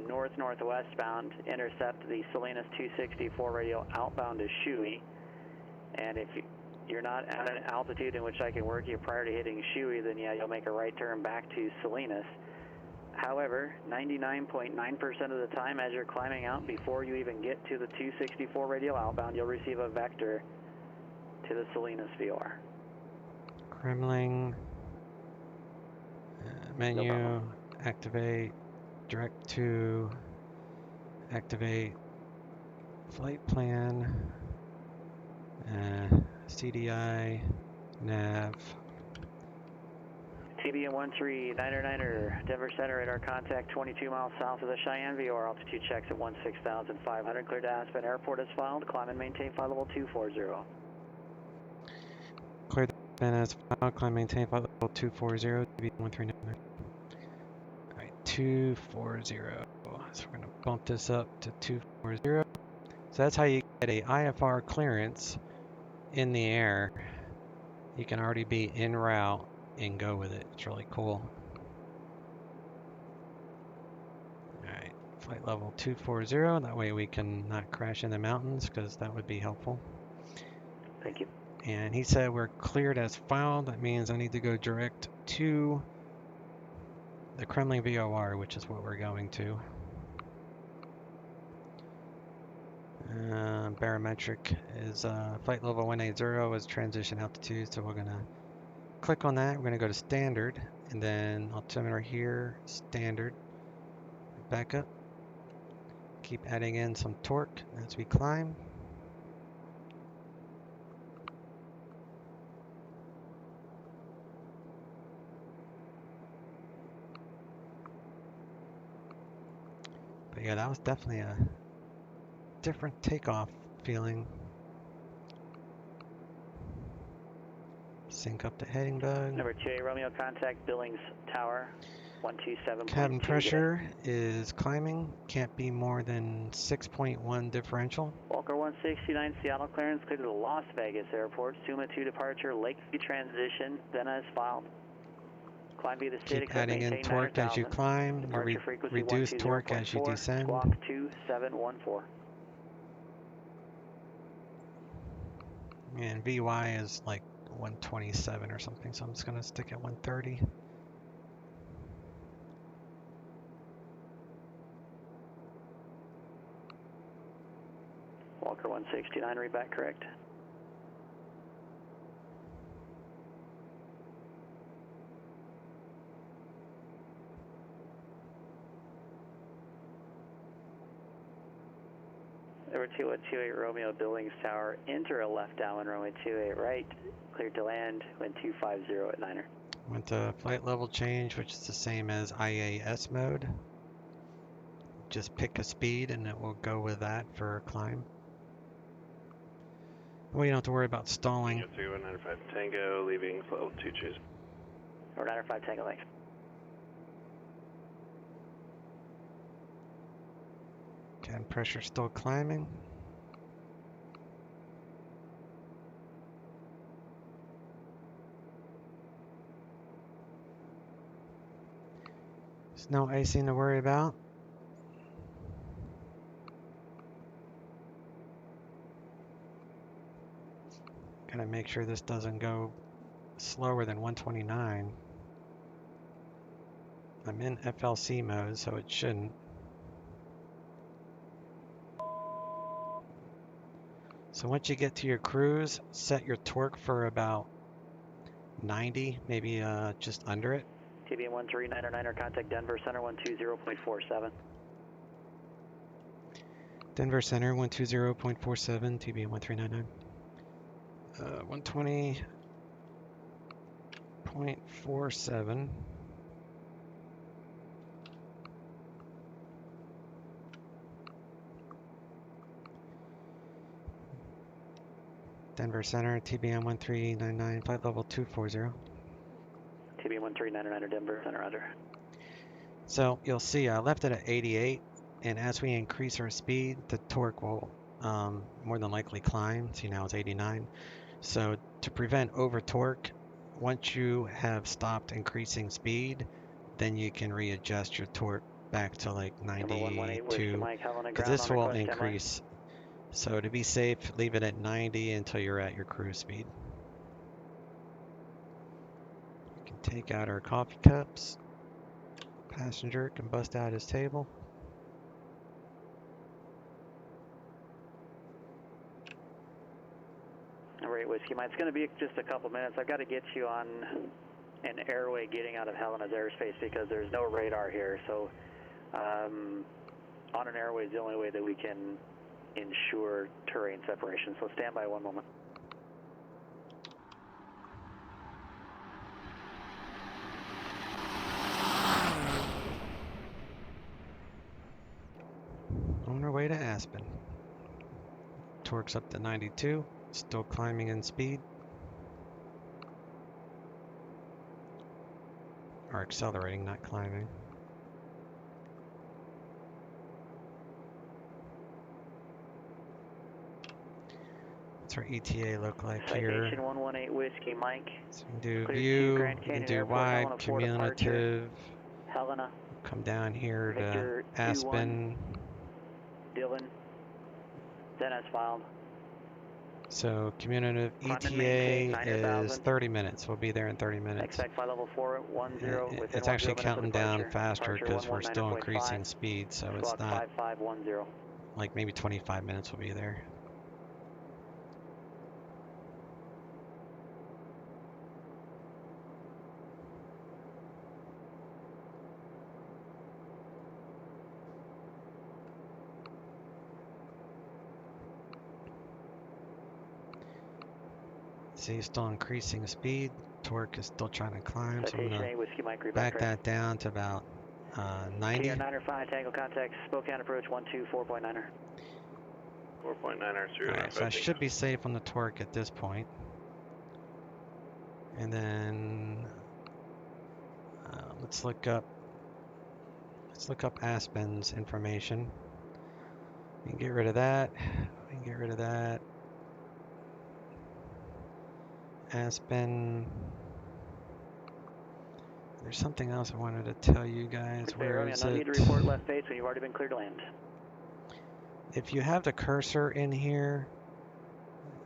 [SPEAKER 12] north-northwest bound, intercept the Salinas 264 radio outbound to Shuey. And if you're not at an altitude in which I can work you prior to hitting Shuey, then yeah, you'll make a right turn back to Salinas. However, 99.9% of the time as you're climbing out, before you even get to the 264 radio outbound, you'll receive a vector to the Salinas VOR.
[SPEAKER 10] Kremling, menu, activate, direct to, activate, flight plan, CDI, nav.
[SPEAKER 12] TBM 1399er, Denver Center, radar contact 22 miles south of the Cheyenne VOR, altitude checks at 16,500, cleared to Aspen Airport as filed, climb and maintain flight level 240.
[SPEAKER 10] Cleared Aspen as filed, climb maintain flight level 240, TBM 1399. Alright, 240. So we're going to bump this up to 240. So that's how you get a IFR clearance in the air. You can already be en route and go with it. It's really cool. Alright, flight level 240. That way we can not crash in the mountains, because that would be helpful.
[SPEAKER 12] Thank you.
[SPEAKER 10] And he said we're cleared as filed. That means I need to go direct to the Kremlin VOR, which is what we're going to. Barometric is flight level 180 is transition altitude, so we're going to click on that. We're going to go to standard, and then altimeter here, standard, back up. Keep adding in some torque as we climb. But yeah, that was definitely a different takeoff feeling. Sync up the heading bug.
[SPEAKER 12] Number 28 Romeo, contact Billings Tower 127.2.
[SPEAKER 10] Cabin pressure is climbing. Can't be more than 6.1 differential.
[SPEAKER 12] Walker 169, Seattle clearance, clear to the Las Vegas airport. Suma 2 departure, Lakeview transition, then as filed. Climb via the city.
[SPEAKER 10] Keep adding in torque as you climb. You reduce torque as you descend.
[SPEAKER 12] Squawk 2714.
[SPEAKER 10] And VY is like 127 or something, so I'm just going to stick at 130.
[SPEAKER 12] Walker 169, read back correct. Number 2128 Romeo, Billings Tower, enter a left downwind, Romeo 28 right, cleared to land, wind 250 at 9er.
[SPEAKER 10] Went to flight level change, which is the same as IAS mode. Just pick a speed and it will go with that for a climb. Well, you don't have to worry about stalling.
[SPEAKER 13] 195 Tango, leaving flight level 22.
[SPEAKER 12] 195 Tango, thanks.
[SPEAKER 10] Cabin pressure still climbing. There's no icing to worry about. Gotta make sure this doesn't go slower than 129. I'm in FLC mode, so it shouldn't. So once you get to your cruise, set your torque for about 90, maybe just under it.
[SPEAKER 12] TBM 13909er, contact Denver Center 120.47.
[SPEAKER 10] Denver Center 120.47, TBM 1399. 120.47. Denver Center, TBM 1399, flight level 240.
[SPEAKER 12] TBM 13909er, Denver Center, under.
[SPEAKER 10] So you'll see I left it at 88, and as we increase our speed, the torque will more than likely climb. See, now it's 89. So to prevent over torque, once you have stopped increasing speed, then you can readjust your torque back to like 92, because this will increase. So to be safe, leave it at 90 until you're at your cruise speed. We can take out our coffee cups. Passenger can bust out his table.
[SPEAKER 12] Number 8 Whiskey Mike, it's going to be just a couple minutes. I've got to get you on an airway getting out of Helena's airspace because there's no radar here. So on an airway is the only way that we can ensure terrain separation. So stand by one moment.
[SPEAKER 10] On our way to Aspen. Torque's up to 92, still climbing in speed. Or accelerating, not climbing. What's our ETA look like here?
[SPEAKER 12] Citation 118 Whiskey Mike.
[SPEAKER 10] So we can do view, we can do wide, cumulative,
[SPEAKER 12] Helena.
[SPEAKER 10] come down here
[SPEAKER 12] Victor
[SPEAKER 10] to Aspen.
[SPEAKER 12] Dylan. Dennis filed.
[SPEAKER 10] So cumulative
[SPEAKER 12] Climb and maintain
[SPEAKER 10] ETA
[SPEAKER 12] 9,000.
[SPEAKER 10] is 30 minutes. We'll be there in 30 minutes.
[SPEAKER 12] Expect flight level 410 within
[SPEAKER 10] It's actually
[SPEAKER 12] 10 minutes of
[SPEAKER 10] counting down
[SPEAKER 12] departure.
[SPEAKER 10] faster
[SPEAKER 12] Departure
[SPEAKER 10] because we're still
[SPEAKER 12] 119.5,
[SPEAKER 10] increasing speed, so it's
[SPEAKER 12] squawk
[SPEAKER 10] not
[SPEAKER 12] 5510.
[SPEAKER 10] like maybe 25 minutes we'll be there. See, still increasing speed. Torque is still trying to climb, so I'm going to back that down to about 90.
[SPEAKER 12] TR 5 Tango contact, Spokane approach 124.9er.
[SPEAKER 13] 4.9er, 0.
[SPEAKER 10] Alright, so I should be safe on the torque at this point. And then let's look up Aspen's information. We can get rid of that. We can get rid of that. Aspen. There's something else I wanted to tell you guys. Where is
[SPEAKER 12] no
[SPEAKER 10] it?
[SPEAKER 12] need to report left base when you've already been cleared to land.
[SPEAKER 10] If you have the cursor in here,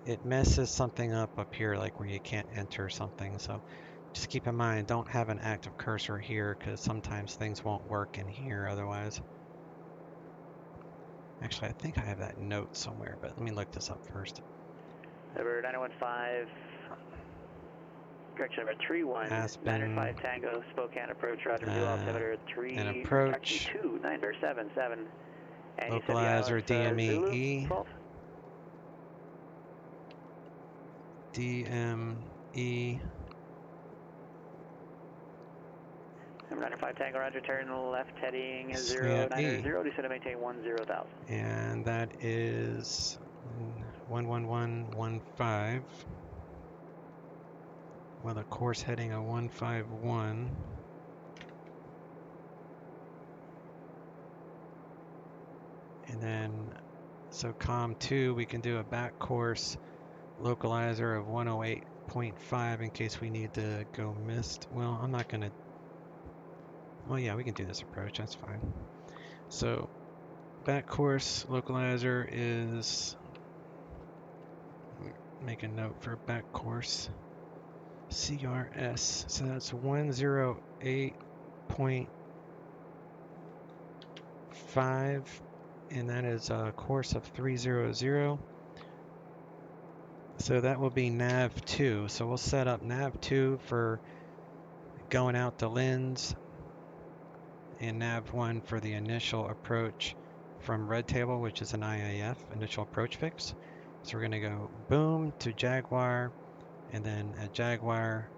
[SPEAKER 10] it messes something up here, like where you can't enter something. So just keep in mind, don't have an active cursor here because sometimes things won't work in here otherwise. Actually, I think I have that note somewhere, but let me look this up first.
[SPEAKER 12] Number 915. Correction number 31995 Tango, Spokane approach, roger, new altimeter 3,
[SPEAKER 10] an approach,
[SPEAKER 12] 29777. And
[SPEAKER 10] localizer DME,
[SPEAKER 12] Zulu,
[SPEAKER 10] DME.
[SPEAKER 12] Number 95 Tango, roger, turn left heading 090, descend to maintain 10,000.
[SPEAKER 10] And that is 11115. With a course heading of 151. And then, so COM 2, we can do a back course localizer of 108.5 in case we need to go missed. Well, I'm not going to. Well, yeah, we can do this approach. That's fine. So, back course localizer is. Make a note for back course. CRS, so that's 108.5, and that is a course of 300. So that will be nav 2. So we'll set up nav 2 for going out to Linz, and nav 1 for the initial approach from Red Table, which is an IAF, initial approach fix. So we're going to go boom to Jaguar. And then at Jaguar,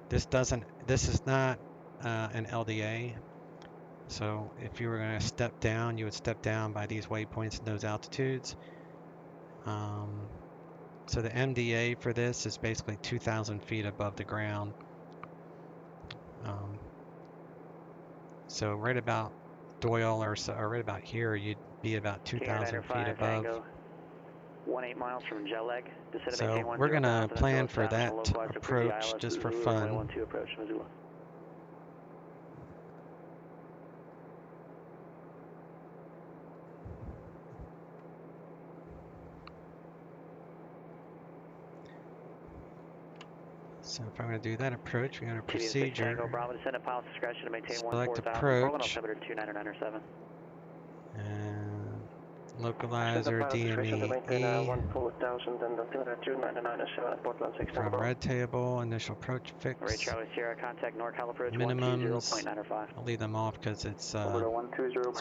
[SPEAKER 10] this is not an LDA. So if you were going to step down, you would step down by these waypoints and those altitudes. So the MDA for this is basically 2,000 feet above the ground. So right about Doyle or right about here, you'd be about 2,000 feet above.
[SPEAKER 12] Tango. 18 miles from Jelleg.
[SPEAKER 10] So we're going to plan for that approach just for fun.
[SPEAKER 12] Approach, Missoula.
[SPEAKER 10] So if I'm going to do that approach, we got a procedure.
[SPEAKER 12] Tango, Bravo, descend at pilot's discretion to maintain
[SPEAKER 10] select approach.
[SPEAKER 12] 2997.
[SPEAKER 10] And localizer DME from Red Table, initial approach fix. Minimums, I'll leave them off because it's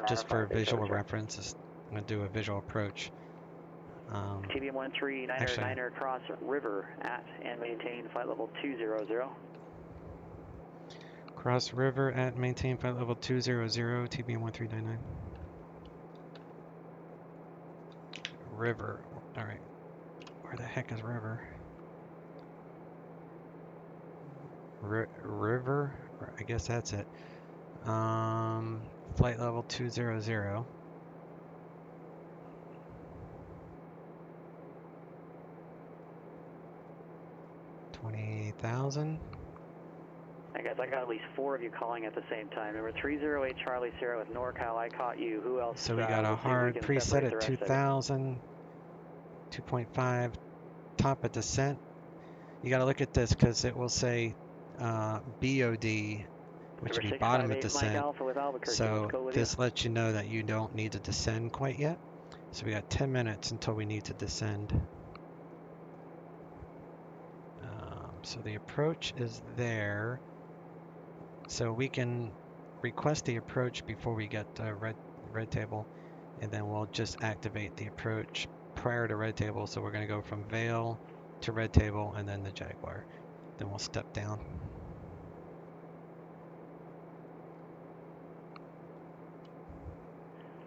[SPEAKER 10] just for visual reference. I'm going to do a visual approach.
[SPEAKER 12] TBM939er cross river at and maintain flight level 200.
[SPEAKER 10] Cross river at maintain flight level 200, TBM1399. River. All right. Where the heck is river? River? I guess that's it. Flight level 200. 20,000.
[SPEAKER 12] Hey guys, I got at least 4 of you calling at the same time. Number 308 Charlie Sierra with NorCal, I caught you. Who else?
[SPEAKER 10] So we got a hard preset at 2,000, 2.5, top of descent. You got to look at this because it will say BOD, which would be bottom of descent. So this lets you know that you don't need to descend quite yet. So we got 10 minutes until we need to descend. So the approach is there. So we can request the approach before we get red table, and then we'll just activate the approach prior to red table. So we're going to go from Vail to red table and then the Jaguar. Then we'll step down.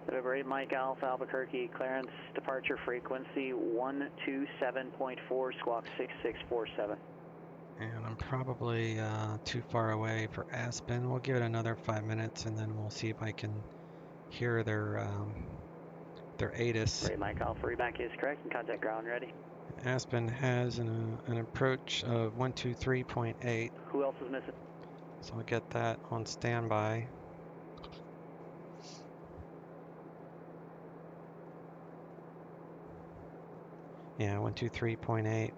[SPEAKER 12] November 8 Mike Alpha Albuquerque, clearance departure frequency 127.4, squawk 6647.
[SPEAKER 10] And I'm probably too far away for Aspen. We'll give it another 5 minutes, and then we'll see if I can hear their ATIS.
[SPEAKER 12] Great, Mike Alpha, reback is correct, and contact ground ready.
[SPEAKER 10] Aspen has an approach of 123.8.
[SPEAKER 12] Who else is missing?
[SPEAKER 10] So I'll get that on standby. Yeah, 123.8.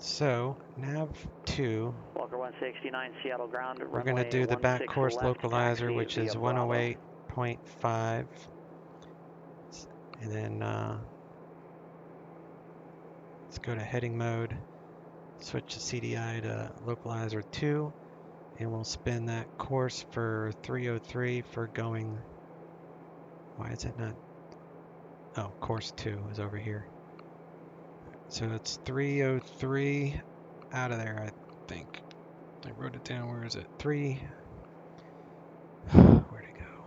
[SPEAKER 10] So, nav 2,
[SPEAKER 12] Walker 169, Seattle ground,
[SPEAKER 10] we're going to do the back course localizer, which is 108.5. And then let's go to heading mode, switch the CDI to localizer 2, and we'll spin that course for 303 for going, why is it not, oh, course 2 is over here. So it's 303 out of there, I think. I wrote it down. Where is it? 3. Where'd it go?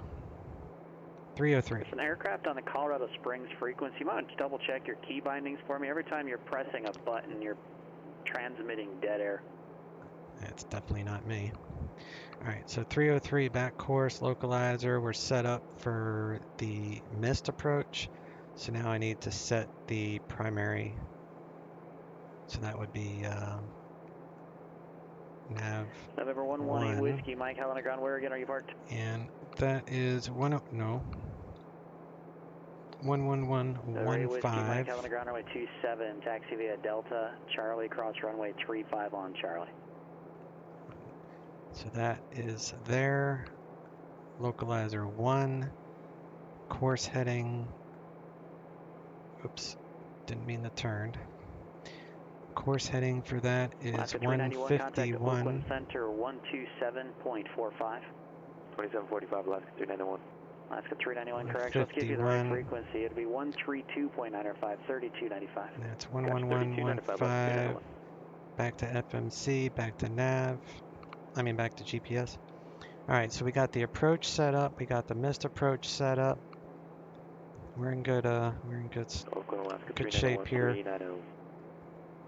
[SPEAKER 10] 303.
[SPEAKER 12] It's an aircraft on the Colorado Springs frequency. You might double check your key bindings for me. Every time you're pressing a button, you're transmitting dead air.
[SPEAKER 10] That's definitely not me. Alright, so 303 back course localizer. We're set up for the missed approach. So now I need to set the primary. So that would be nav
[SPEAKER 12] November 118 Whiskey, Mike Helena ground. Where again are you parked?
[SPEAKER 10] And that is 11115.
[SPEAKER 12] Whiskey, Mike Helena ground, runway 27, taxi via Delta, Charlie, cross runway 35 on Charlie.
[SPEAKER 10] So that is there. Localizer 1, course heading. Oops, didn't mean to turn. Course heading for that is 151.
[SPEAKER 12] Center 127.45.
[SPEAKER 6] 2745, Alaska 391.
[SPEAKER 12] Alaska 391, correct. Let's give you the right frequency. It'll be 132.905, 3295.
[SPEAKER 10] And that's 11115. Back to FMC, back to nav. Back to GPS. Alright, so we got the approach set up. We got the missed approach set up. We're in good shape here.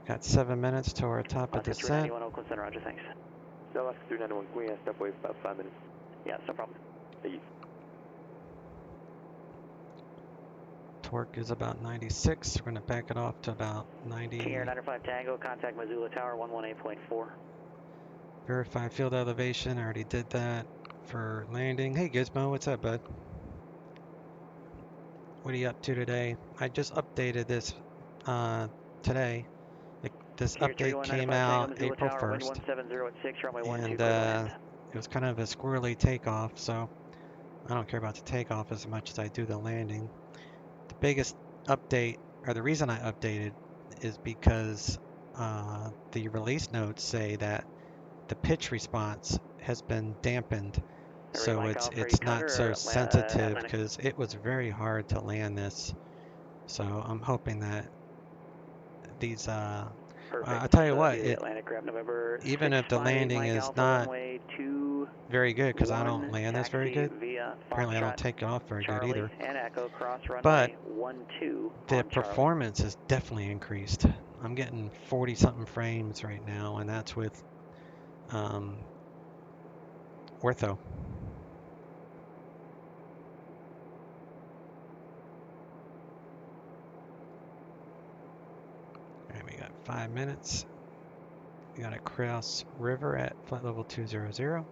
[SPEAKER 10] Got 7 minutes to our top of descent.
[SPEAKER 12] Oakland Center, Roger, thanks.
[SPEAKER 6] Alaska 391, can we step away for about 5 minutes?
[SPEAKER 12] Yeah, no problem.
[SPEAKER 6] Hey.
[SPEAKER 10] Torque is about 96. We're going to back it off to about 90.
[SPEAKER 12] King Air 95 Tango, contact Missoula Tower 118.4.
[SPEAKER 10] Verify field elevation. I already did that for landing. Hey Gizmo, what's up, bud? What are you up to today? I just updated this today. This update came out April 1st, and it was kind of a squirrely takeoff, so I don't care about the takeoff as much as I do the landing. The biggest update, or the reason I updated, is because the release notes say that the pitch response has been dampened, so it's not so sensitive, because it was very hard to land this. So I'm hoping that these I'll tell you what, even if the landing is not very good, because I don't land this very good, apparently I don't take it off very good either, but the performance is definitely increased. I'm getting 40 something frames right now, and that's with ortho. Alright, we got 5 minutes. We got to cross river at flight level 200.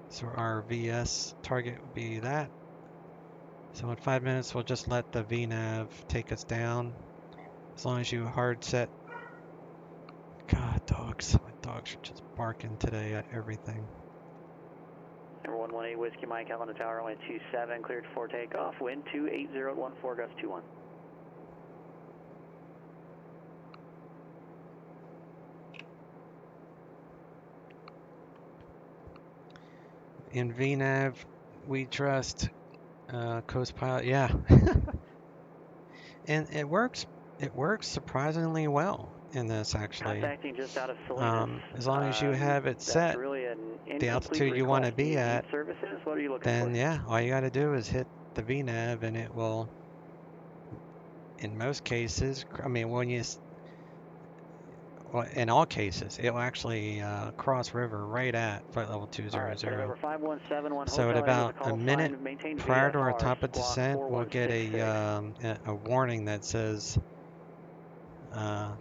[SPEAKER 10] So our VS target would be that. So in 5 minutes, we'll just let the VNAV take us down. As long as you hard set. God, dogs. My dogs are just barking today at everything.
[SPEAKER 12] Number 118 Whiskey Mike out on the tower, runway 27, cleared for takeoff. Wind 280 at 14, gust 21.
[SPEAKER 10] In VNAV, we trust Coast Pilot. Yeah. And it works surprisingly well in this, actually.
[SPEAKER 12] Contacting just out of Salinas.
[SPEAKER 10] As long as you have it set,
[SPEAKER 12] really
[SPEAKER 10] the altitude you want to be at,
[SPEAKER 12] services? What are you looking
[SPEAKER 10] then
[SPEAKER 12] for?
[SPEAKER 10] yeah, all you got to do is hit the VNAV and it will, in most cases, I mean, well, in all cases, it will actually cross river right at flight level 200. So at about a minute prior to our top of descent, we'll get a warning that says, I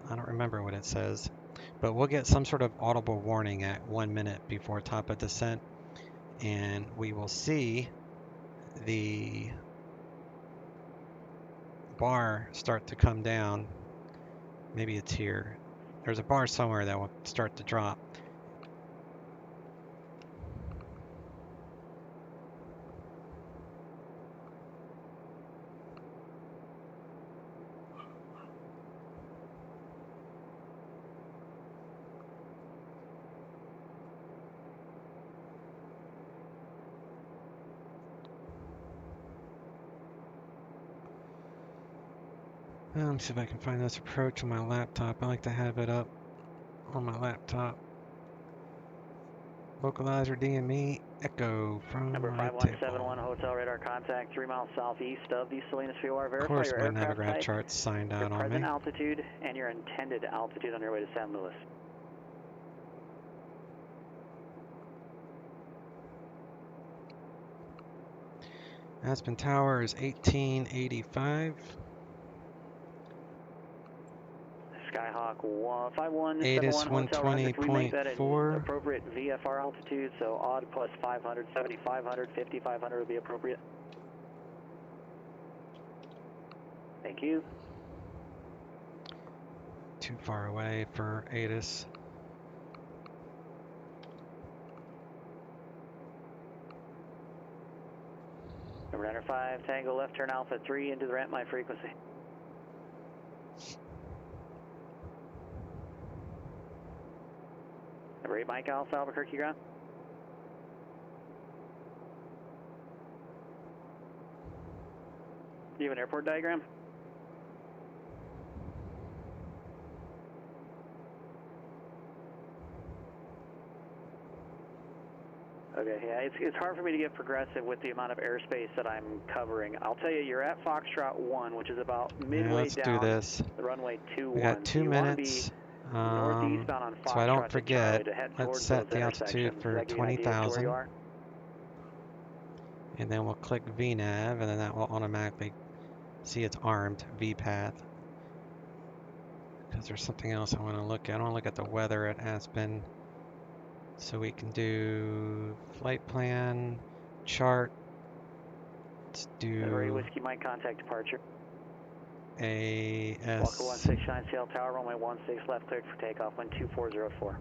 [SPEAKER 10] don't remember what it says, but we'll get some sort of audible warning at 1 minute before top of descent, and we will see the bar start to come down. Maybe it's here. There's a bar somewhere that will start to drop. Let me see if I can find this approach on my laptop. I like to have it up on my laptop. Localizer DME Echo from
[SPEAKER 12] Number
[SPEAKER 10] my
[SPEAKER 12] 5171 Hotel Radar contact 3 miles southeast of the Salinas VOR. Verify
[SPEAKER 10] Of course,
[SPEAKER 12] your
[SPEAKER 10] my
[SPEAKER 12] aircraft
[SPEAKER 10] Navigraph
[SPEAKER 12] type,
[SPEAKER 10] chart's signed
[SPEAKER 12] your
[SPEAKER 10] out on
[SPEAKER 12] present
[SPEAKER 10] me.
[SPEAKER 12] altitude, and your intended altitude on your way to San Luis.
[SPEAKER 10] Aspen Tower is 1885.
[SPEAKER 12] Skyhawk 5171
[SPEAKER 10] ATIS
[SPEAKER 12] Hotel Roger, we make that an
[SPEAKER 10] 120.4.
[SPEAKER 12] appropriate VFR altitude, so odd plus 500, 7500, 5500 would be appropriate. Thank you.
[SPEAKER 10] Too far away for ATIS.
[SPEAKER 12] Number 95 Tango left turn Alpha 3 into the ramp, my frequency. Number 8 Mike Alpha Albuquerque ground. Do you have an airport diagram? Okay, yeah, it's hard for me to get progressive with the amount of airspace that I'm covering. I'll tell you, you're at Foxtrot 1, which is about midway down
[SPEAKER 10] do this.
[SPEAKER 12] the runway 21.
[SPEAKER 10] We got 2 minutes.
[SPEAKER 12] Northeastbound on
[SPEAKER 10] So I don't
[SPEAKER 12] Foxtrot
[SPEAKER 10] forget,
[SPEAKER 12] to head
[SPEAKER 10] let's
[SPEAKER 12] towards
[SPEAKER 10] set
[SPEAKER 12] those
[SPEAKER 10] the altitude
[SPEAKER 12] intersections.
[SPEAKER 10] for
[SPEAKER 12] Does that give you an idea as to where
[SPEAKER 10] 20,000.
[SPEAKER 12] you are?
[SPEAKER 10] And then we'll click VNAV, and then that will automatically see it's armed VPath. Because there's something else I want to look at. I want to look at the weather at Aspen. So we can do flight plan, chart. Let's do
[SPEAKER 12] Whiskey Mike contact departure.
[SPEAKER 10] AS.
[SPEAKER 12] Walker 169 Sail Tower, runway 16 left cleared for takeoff, wind 2404.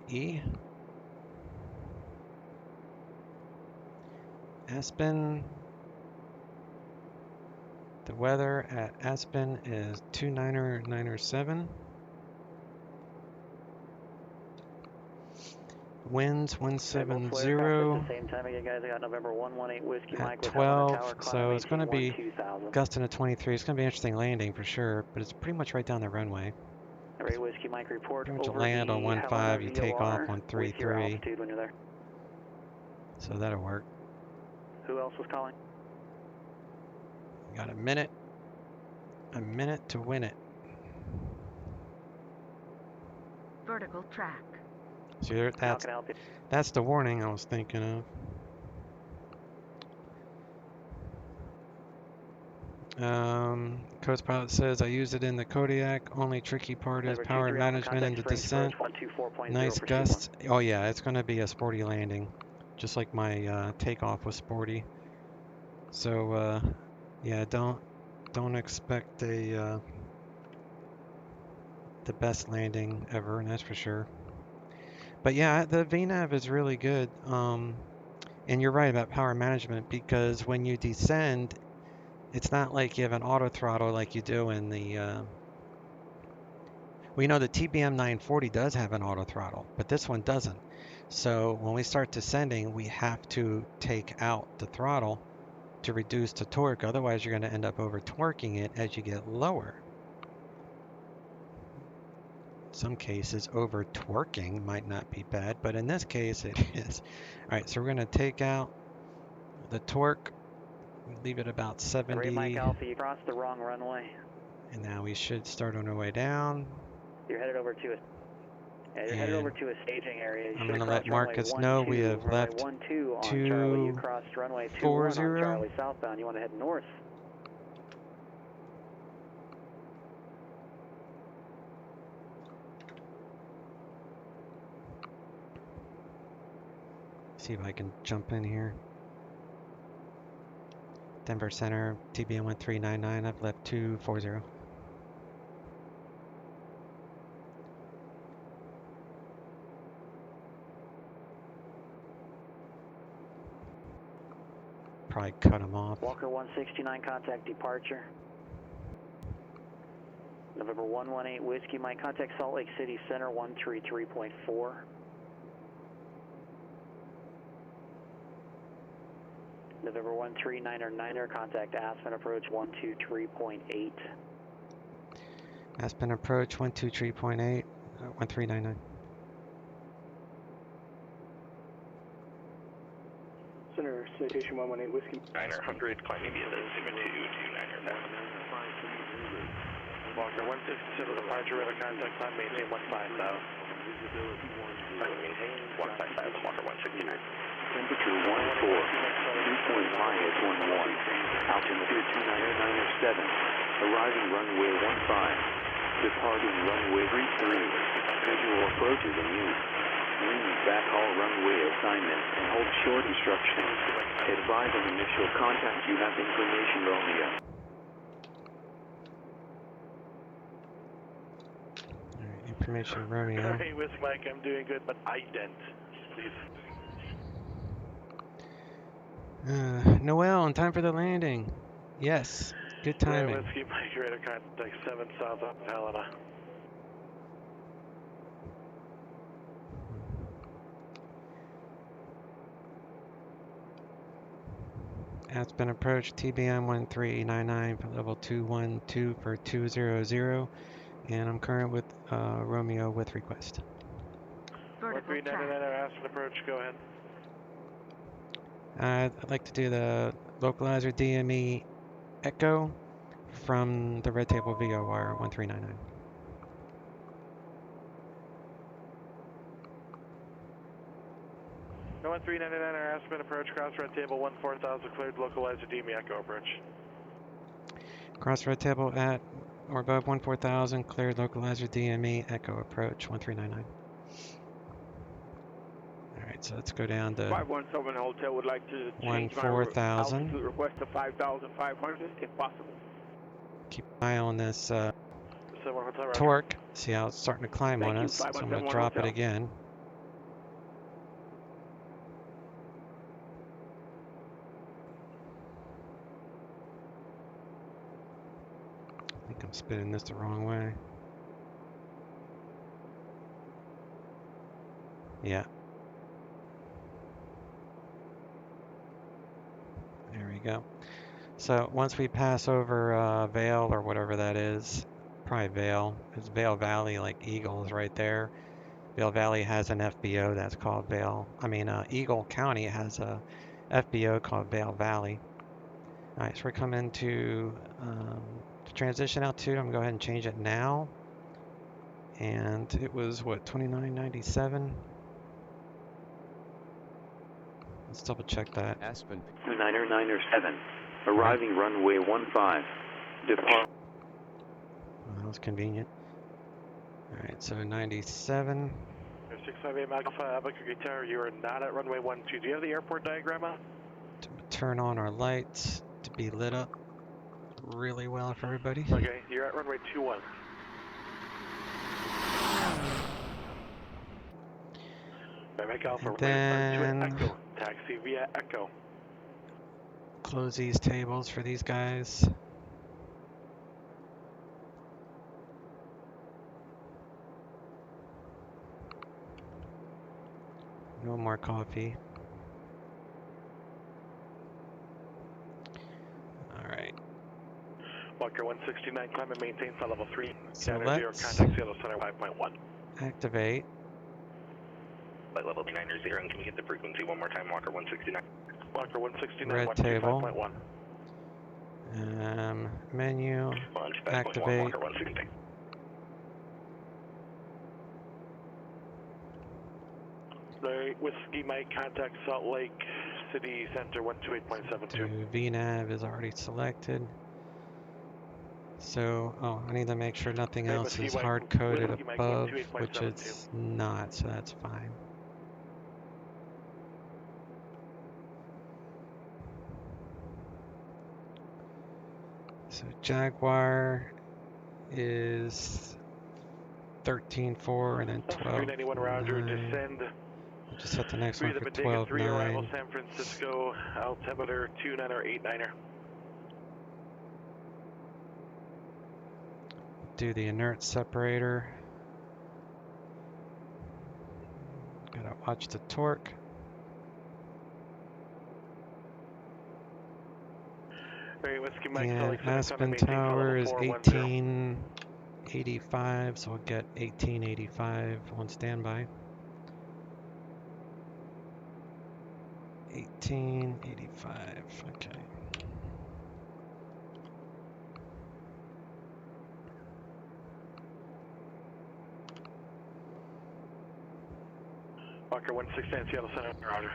[SPEAKER 10] E. Aspen. The weather at Aspen is 29907. Winds 170
[SPEAKER 12] At the same time again, guys. I got November 118 Whiskey Mike
[SPEAKER 10] at 12, so it's going to be gusting to 23. It's going to be an interesting landing for sure, but it's pretty much right down the runway.
[SPEAKER 12] Whiskey Mike report.
[SPEAKER 10] Pretty much land on 15, you take off on 33.
[SPEAKER 12] Altitude when you're there.
[SPEAKER 10] So that'll work.
[SPEAKER 12] Who else was calling?
[SPEAKER 10] Got a minute to win it.
[SPEAKER 11] Vertical track.
[SPEAKER 10] So that's the warning I was thinking of. Coast Pilot says, I used it in the Kodiak. Only tricky part is power management in the descent. Nice gusts. Oh yeah, it's going to be a sporty landing. Just like my takeoff was sporty. So, yeah, don't expect the best landing ever, and that's for sure. But yeah, the VNAV is really good. And you're right about power management, because when you descend, it's not like you have an auto throttle like you do in the well, you know, the TBM 940 does have an auto throttle, but this one doesn't. So when we start descending, we have to take out the throttle to reduce the torque. Otherwise, you're going to end up over torquing it as you get lower. In some cases, over torquing might not be bad, but in this case, it is. All right, so we're going to take out the torque. Leave it about 70.
[SPEAKER 12] Mike Alpha, you crossed the wrong runway.
[SPEAKER 10] And now we should start on our way down.
[SPEAKER 12] You're headed over to headed over to a staging area.
[SPEAKER 10] I'm going to let Marcus know we have left 240.
[SPEAKER 12] You crossed runway 21 on Charlie southbound. You want to head north.
[SPEAKER 10] See if I can jump in here. Denver Center, TBM 1399. I've left 240. Probably cut them off.
[SPEAKER 12] Walker 169, contact departure. November 118 Whiskey, Mike, contact Salt Lake City Center 133.4. November 139er, contact Aspen approach 123.8.
[SPEAKER 10] Aspen approach 123.8, 1399.
[SPEAKER 14] Center, citation 118 Whiskey.
[SPEAKER 13] 900, climbing via the 0229er now.
[SPEAKER 6] Walker 167, departure, radar contact, climb, maintain 15000.
[SPEAKER 13] Maintain 15000, Walker 169.
[SPEAKER 15] Temperature 14, dew point high at 11, altimeter 29907, arriving runway 15, departing runway 33, visual approaches in use, read backhaul runway assignment and hold short instructions, advise on initial contact, you have information Romeo.
[SPEAKER 10] Alright, information Romeo.
[SPEAKER 6] Hey, Whisk Mike, I'm doing good, but ident, please.
[SPEAKER 10] Noel, in time for the landing. Yes, good timing.
[SPEAKER 6] Yeah, Whiskey Mike, radar contact 7 south of Helena.
[SPEAKER 10] Aspen approach, TBM 1399 for level 212 for 200, and I'm current with Romeo with request.
[SPEAKER 6] 1399 Aspen approach, go ahead.
[SPEAKER 10] I'd like to do the localizer DME Echo from the Red Table VOR 1399.
[SPEAKER 6] No 1399 Aspen approach, cross Red Table 14000 cleared, localizer DME Echo approach.
[SPEAKER 10] Cross Red Table at or above 14000 cleared, localizer DME Echo approach 1399. Alright, so let's go down to
[SPEAKER 14] 517 Hotel would like to change
[SPEAKER 10] 14,000.
[SPEAKER 14] my altitude request to 5,500 if possible.
[SPEAKER 10] Keep an eye on this torque. See how it's starting to climb on us. So I'm going to drop it again. I think I'm spinning this the wrong way. Yeah. There we go. So once we pass over Vale or whatever that is, probably Vale, it's Vale Valley, like Eagle is right there. Vale Valley has an FBO that's called Eagle County has a FBO called Vale Valley. All right, so we're coming to transition altitude. I'm gonna go ahead and change it now. And it was what, 2997? Let's double check that.
[SPEAKER 15] Aspen 2997, arriving runway 15,
[SPEAKER 5] Depart.
[SPEAKER 10] Well, that was convenient. Alright, so 97.
[SPEAKER 13] 658 Alpha, Albuquerque Tower, you are not at runway 12. Do you have the airport diagram out?
[SPEAKER 10] To turn on our lights to be lit up really well for everybody.
[SPEAKER 13] Okay, you're at runway 21. Mike Alpha,
[SPEAKER 10] And then
[SPEAKER 13] Echo, taxi via Echo.
[SPEAKER 10] close these tables for these guys. No more coffee. Alright.
[SPEAKER 13] Walker 169, climb and maintain flight level 3.
[SPEAKER 10] So
[SPEAKER 13] Counter
[SPEAKER 10] let's
[SPEAKER 13] 0, contact Seattle Center 5.1.
[SPEAKER 10] activate.
[SPEAKER 13] Flight level 290, and can you hit the frequency one more time, Walker 169? Walker 169,
[SPEAKER 10] Red table.
[SPEAKER 13] 5.1.
[SPEAKER 10] Menu. Activate.
[SPEAKER 13] Walker 169. Larry, Whiskey Mike, contact Salt Lake City Center 128.72.
[SPEAKER 10] VNAV is already selected. So, oh, I need to make sure nothing else is hard-coded above, which it's not, so that's fine. So Jaguar is 13.4 and then 12.
[SPEAKER 13] 391 Roger, descend.
[SPEAKER 10] Just set the next one for
[SPEAKER 13] 12.9. 3 arrival
[SPEAKER 10] 12.9.
[SPEAKER 13] San Francisco, altimeter 29er 89er.
[SPEAKER 10] Do the inert separator. Gotta watch the torque. And Aspen Tower is 1885, so we'll get 1885 on standby. 1885, okay.
[SPEAKER 13] Walker 169, Seattle Center, Roger.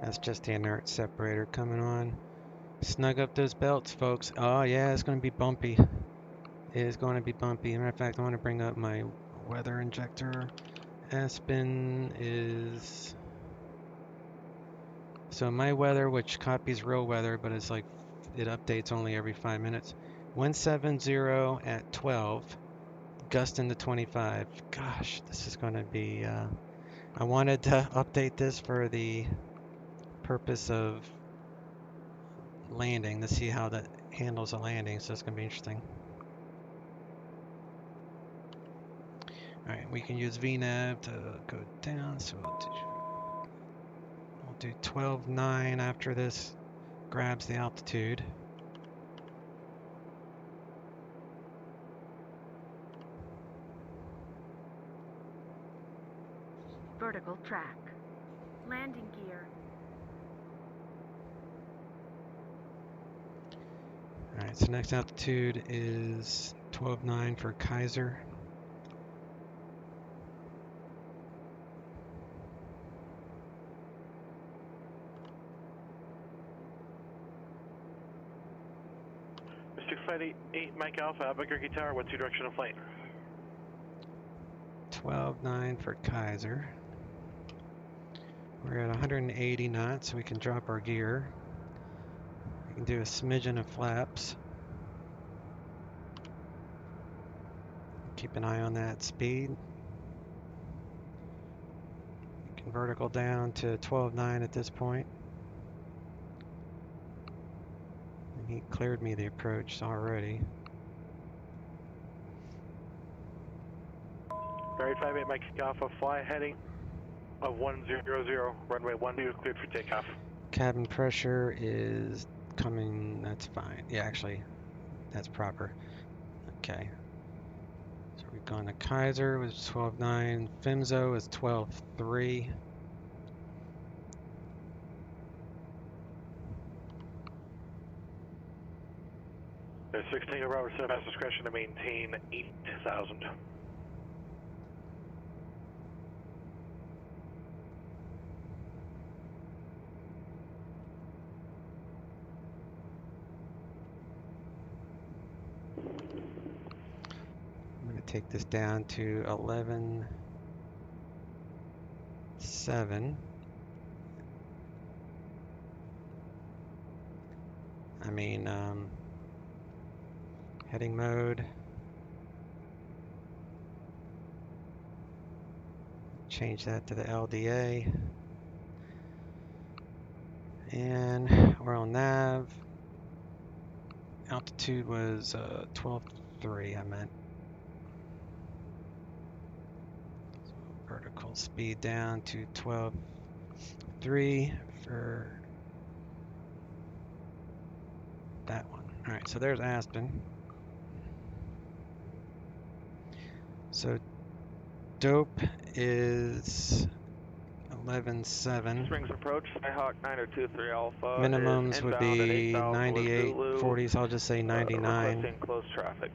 [SPEAKER 10] That's just the inert separator coming on. Snug up those belts, folks. Oh yeah, it's going to be bumpy. It is going to be bumpy. As a matter of fact, I want to bring up my weather injector. Aspen is... So my weather, which copies real weather, but it's like, it updates only every 5 minutes. 170 at 12. Gusting to 25. Gosh, this is going to be... I wanted to update this for the purpose of landing, to see how that handles a landing, so it's going to be interesting. Alright, we can use VNAV to go down, so we'll do 12.9 after this grabs the altitude.
[SPEAKER 11] Vertical track. Landing gear.
[SPEAKER 10] Alright, so next altitude is 12.9 for Kaiser.
[SPEAKER 13] Mr. 588 Mike Alpha, Albuquerque Tower, what's your direction of flight?
[SPEAKER 10] 12.9 for Kaiser. We're at 180 knots, so we can drop our gear. We can do a smidgen of flaps. Keep an eye on that speed. We can vertical down to 12.9 at this point. And he cleared me the approach already.
[SPEAKER 13] Alright, 58 Mike Alpha, fly heading of 100, runway 12, cleared for takeoff.
[SPEAKER 10] Cabin pressure is coming, that's fine. Yeah, actually, that's proper. Okay. So we've gone to Kaiser with 12.9. Fimzo is 12.3.
[SPEAKER 13] There's 16 Robert 7 has discretion to maintain 8,000.
[SPEAKER 10] take this down to 11.7. I mean, heading mode. Change that to the LDA. And we're on nav. Altitude was 12.3, I meant. So vertical speed down to 12.3 for that one. All right, so there's Aspen. So dope is 11.7.
[SPEAKER 16] Springs approach, Skyhawk 9023 Alpha.
[SPEAKER 10] Minimums would be 98, 40s, I'll just say 99.
[SPEAKER 16] Requesting close traffic.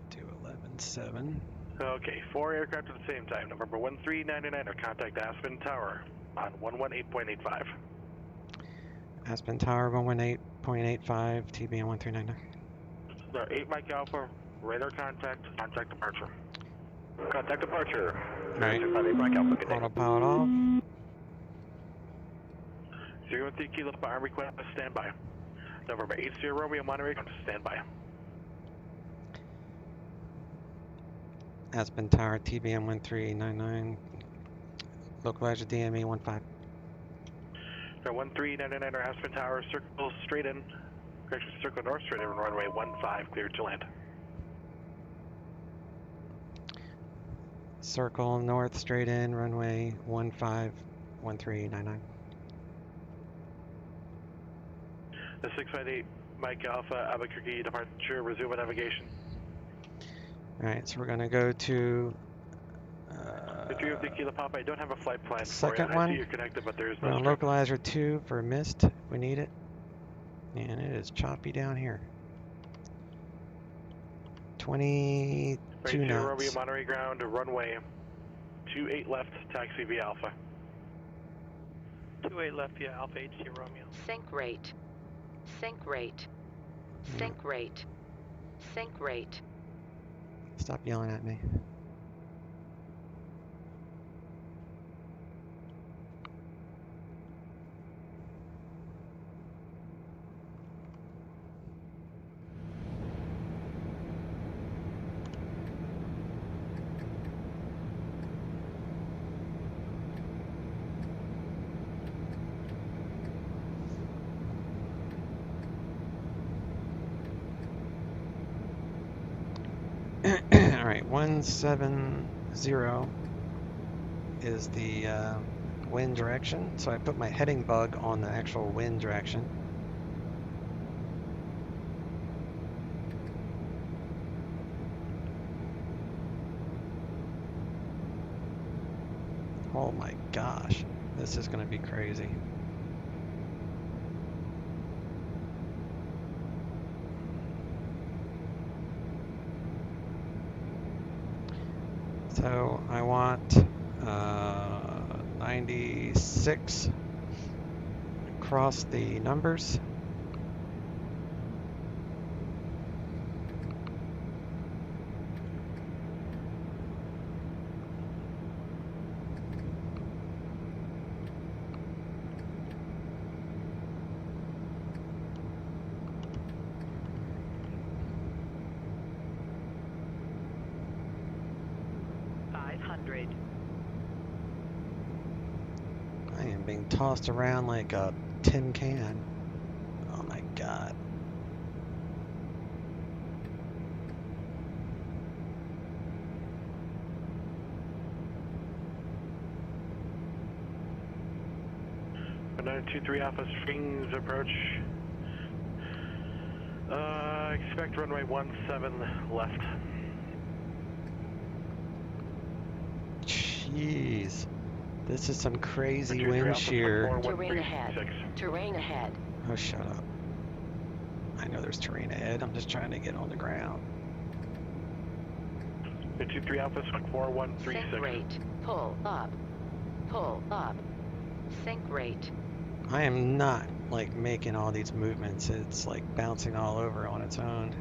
[SPEAKER 10] Do 11.7.
[SPEAKER 13] Okay, 4 aircraft at the same time. November 1399 or contact Aspen Tower on 118.85.
[SPEAKER 10] Aspen Tower 118.85, TBM 1399.
[SPEAKER 13] 8 Mike Alpha, radar contact departure. Contact departure.
[SPEAKER 10] Alright,
[SPEAKER 13] Mike Alpha, good day.
[SPEAKER 10] autopilot off.
[SPEAKER 13] 013 Kilo Arm request, stand by. November 80 Romeo Monterey, stand by.
[SPEAKER 10] Aspen Tower TBM 1399. Localizer DME 15.
[SPEAKER 13] 1399 or Aspen Tower, circle straight in. Correction, circle north straight in, runway 15, cleared to land.
[SPEAKER 10] Circle north straight in, runway 15, 1399.
[SPEAKER 13] The 658 Mike Alpha, Albuquerque departure, resume navigation.
[SPEAKER 10] Alright, so we're going to go to
[SPEAKER 13] The 303 Kilo Papa, I don't have a flight plan
[SPEAKER 10] second
[SPEAKER 13] for you.
[SPEAKER 10] one.
[SPEAKER 13] I see you're connected, but there is
[SPEAKER 10] We're
[SPEAKER 13] no
[SPEAKER 10] on
[SPEAKER 13] script.
[SPEAKER 10] localizer 2 for mist if we need it. And it is choppy down here. 22
[SPEAKER 13] Right,
[SPEAKER 10] knots.
[SPEAKER 13] Romeo Monterey ground, runway 28 left, taxi via Alpha.
[SPEAKER 6] 28 left via Alpha HT Romeo.
[SPEAKER 17] Sync rate. Sync rate. Sync rate. Sync rate.
[SPEAKER 10] Stop yelling at me. Alright, 170 is the wind direction. So I put my heading bug on the actual wind direction. Oh my gosh, this is going to be crazy. So I want 96 across the numbers. I am being tossed around like a tin can. Oh my god.
[SPEAKER 13] A 923 Alpha Springs approach. Expect runway 17 left.
[SPEAKER 10] Jeez. This is some crazy wind shear.
[SPEAKER 17] Terrain ahead. Terrain ahead.
[SPEAKER 10] Oh, shut up. I know there's terrain ahead. I'm just trying to get on the ground.
[SPEAKER 13] 23 Alpha, 4136.
[SPEAKER 17] Sync rate. Pull up. Pull up. Sync rate.
[SPEAKER 10] I am not like making all these movements. It's like bouncing all over on its own.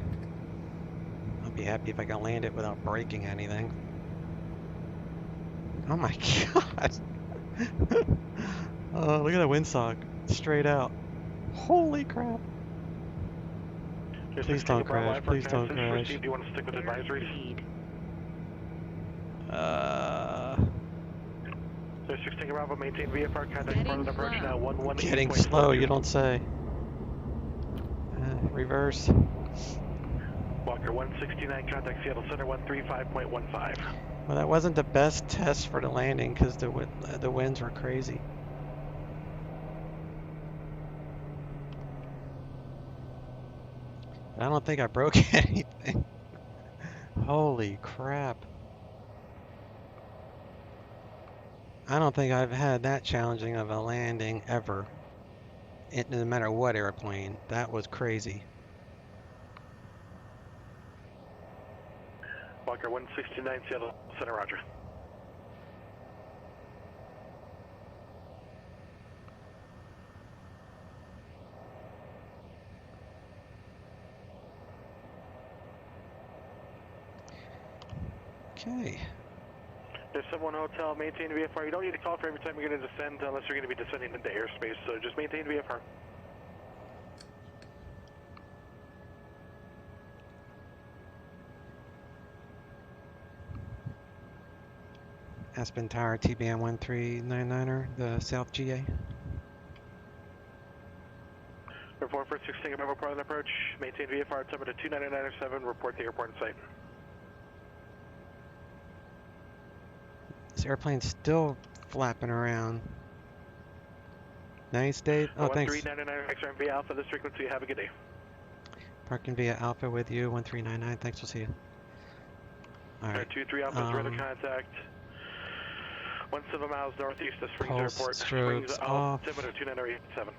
[SPEAKER 10] I'll be happy if I can land it without breaking anything. Oh my god. Oh, look at that windsock. Straight out. Holy crap. Please don't crash. Please don't crash.
[SPEAKER 13] Do you want to stick with advisories? So 16 Bravo, maintain VFR, contact front of the approach now, 118.
[SPEAKER 10] Getting slow, you don't say. Reverse.
[SPEAKER 13] Walker 169, contact Seattle Center 135.15.
[SPEAKER 10] Well, that wasn't the best test for the landing because the winds were crazy. I don't think I broke anything. Holy crap. I don't think I've had that challenging of a landing ever. No matter what airplane. That was crazy.
[SPEAKER 13] Walker 169, Seattle Center, roger.
[SPEAKER 10] Okay.
[SPEAKER 13] There's someone hotel, maintain VFR. You don't need to call for every time you're going to descend unless you're going to be descending into airspace, so just maintain VFR.
[SPEAKER 10] Aspen Tower TBM9 the South GA.
[SPEAKER 13] Report for 16 above pilot approach, maintain VFR, altimeter 299.7, report the airport in sight.
[SPEAKER 10] This airplane's still flapping around. Nice, Dave. Oh, thanks.
[SPEAKER 13] 1399 XRMV Alpha, this frequency, have a good day.
[SPEAKER 10] Parking via Alpha with you, 1399, thanks, we'll see you. Alright.
[SPEAKER 13] 23 Alpha, radar contact. 17 miles northeast of Springs
[SPEAKER 10] Pulse
[SPEAKER 13] Airport.
[SPEAKER 10] strobes
[SPEAKER 13] Springs
[SPEAKER 10] off.
[SPEAKER 13] altimeter 298.7.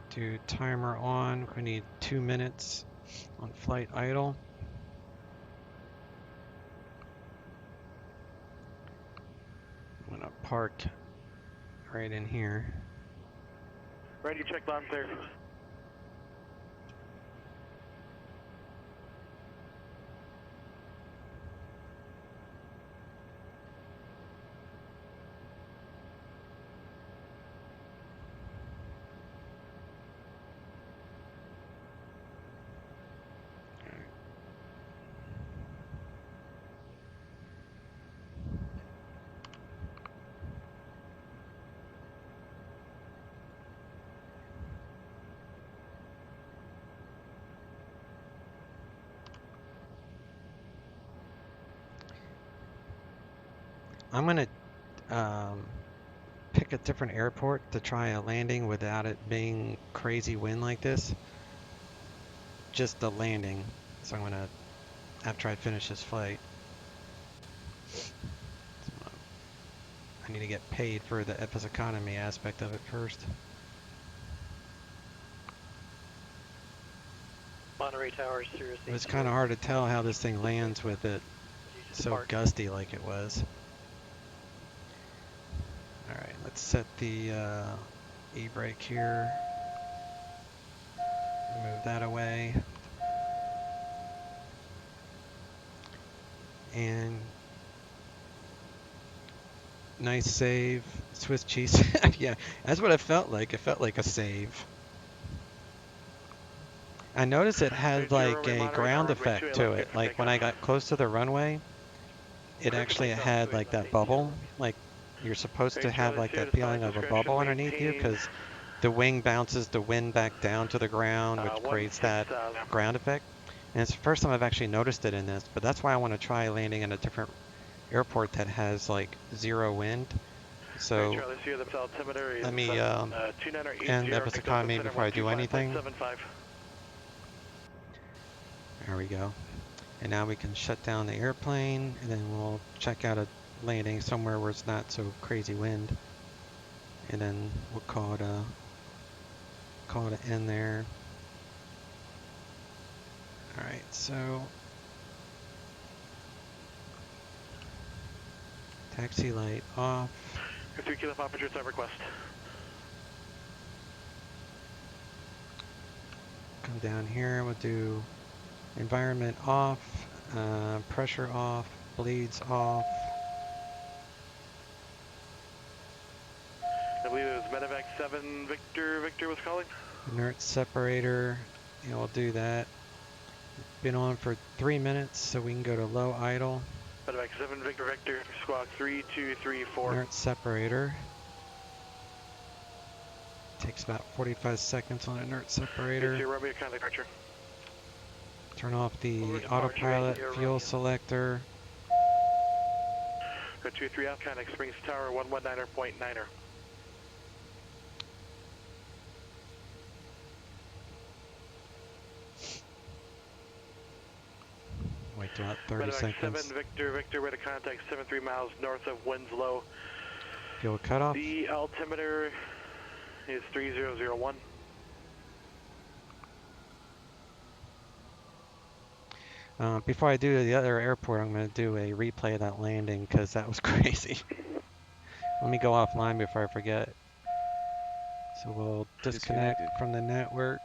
[SPEAKER 10] Do timer on. We need 2 minutes on flight idle. I'm gonna park right in here.
[SPEAKER 13] Ready, check loud and clear.
[SPEAKER 10] I'm gonna pick a different airport to try a landing without it being crazy wind like this. Just the landing. So I'm gonna, after I finish this flight, I need to get paid for the EPIS economy aspect of it first.
[SPEAKER 18] Monterey Towers, seriously.
[SPEAKER 10] It's kind of hard to tell how this thing lands with it so gusty like it was. Alright, let's set the e-brake here. Move that away. And nice save. Swiss cheese. Yeah, that's what it felt like. It felt like a save. I noticed it had like a ground effect to it. Like when I got close to the runway, it actually had like that bubble. Like you're supposed to have like that feeling of a bubble underneath you because the wing bounces the wind back down to the ground, which creates that ground effect. And it's the first time I've actually noticed it in this, but that's why I want to try landing in a different airport that has like zero wind. So let me end EPIS economy before I do anything. There we go. And now we can shut down the airplane, and then we'll check out a landing somewhere where it's not so crazy wind. And then we'll call it an end there. Alright, so taxi light off.
[SPEAKER 13] 3 Kilo Papa, your request.
[SPEAKER 10] Come down here, we'll do environment off, pressure off, bleeds off.
[SPEAKER 13] I believe it was Medevac 7 Victor was calling.
[SPEAKER 10] Inert separator, yeah, we'll do that. Been on for 3 minutes, so we can go to low idle.
[SPEAKER 13] Medevac 7 Victor, squawk 3234.
[SPEAKER 10] Inert separator. Takes about 45 seconds on inert separator.
[SPEAKER 13] Romeo, contact departure.
[SPEAKER 10] Turn off the autopilot fuel selector.
[SPEAKER 13] Go 23 out, contact Springs Tower 119.9er.
[SPEAKER 10] Wait till about 30 seconds.
[SPEAKER 13] 7 Victor, way to contact 73 miles north of Winslow.
[SPEAKER 10] Fuel cutoff.
[SPEAKER 13] The altimeter is 3001.
[SPEAKER 10] Before I do the other airport, I'm going to do a replay of that landing because that was crazy. Let me go offline before I forget. So we'll disconnect from the network.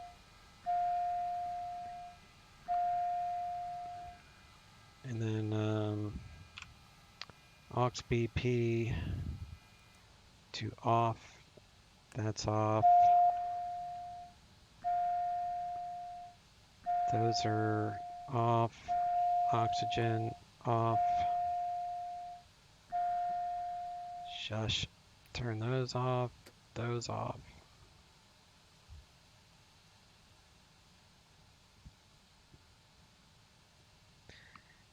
[SPEAKER 10] And then aux BP to off. That's off. Those are off. Oxygen off. Shush. Turn those off. Those off.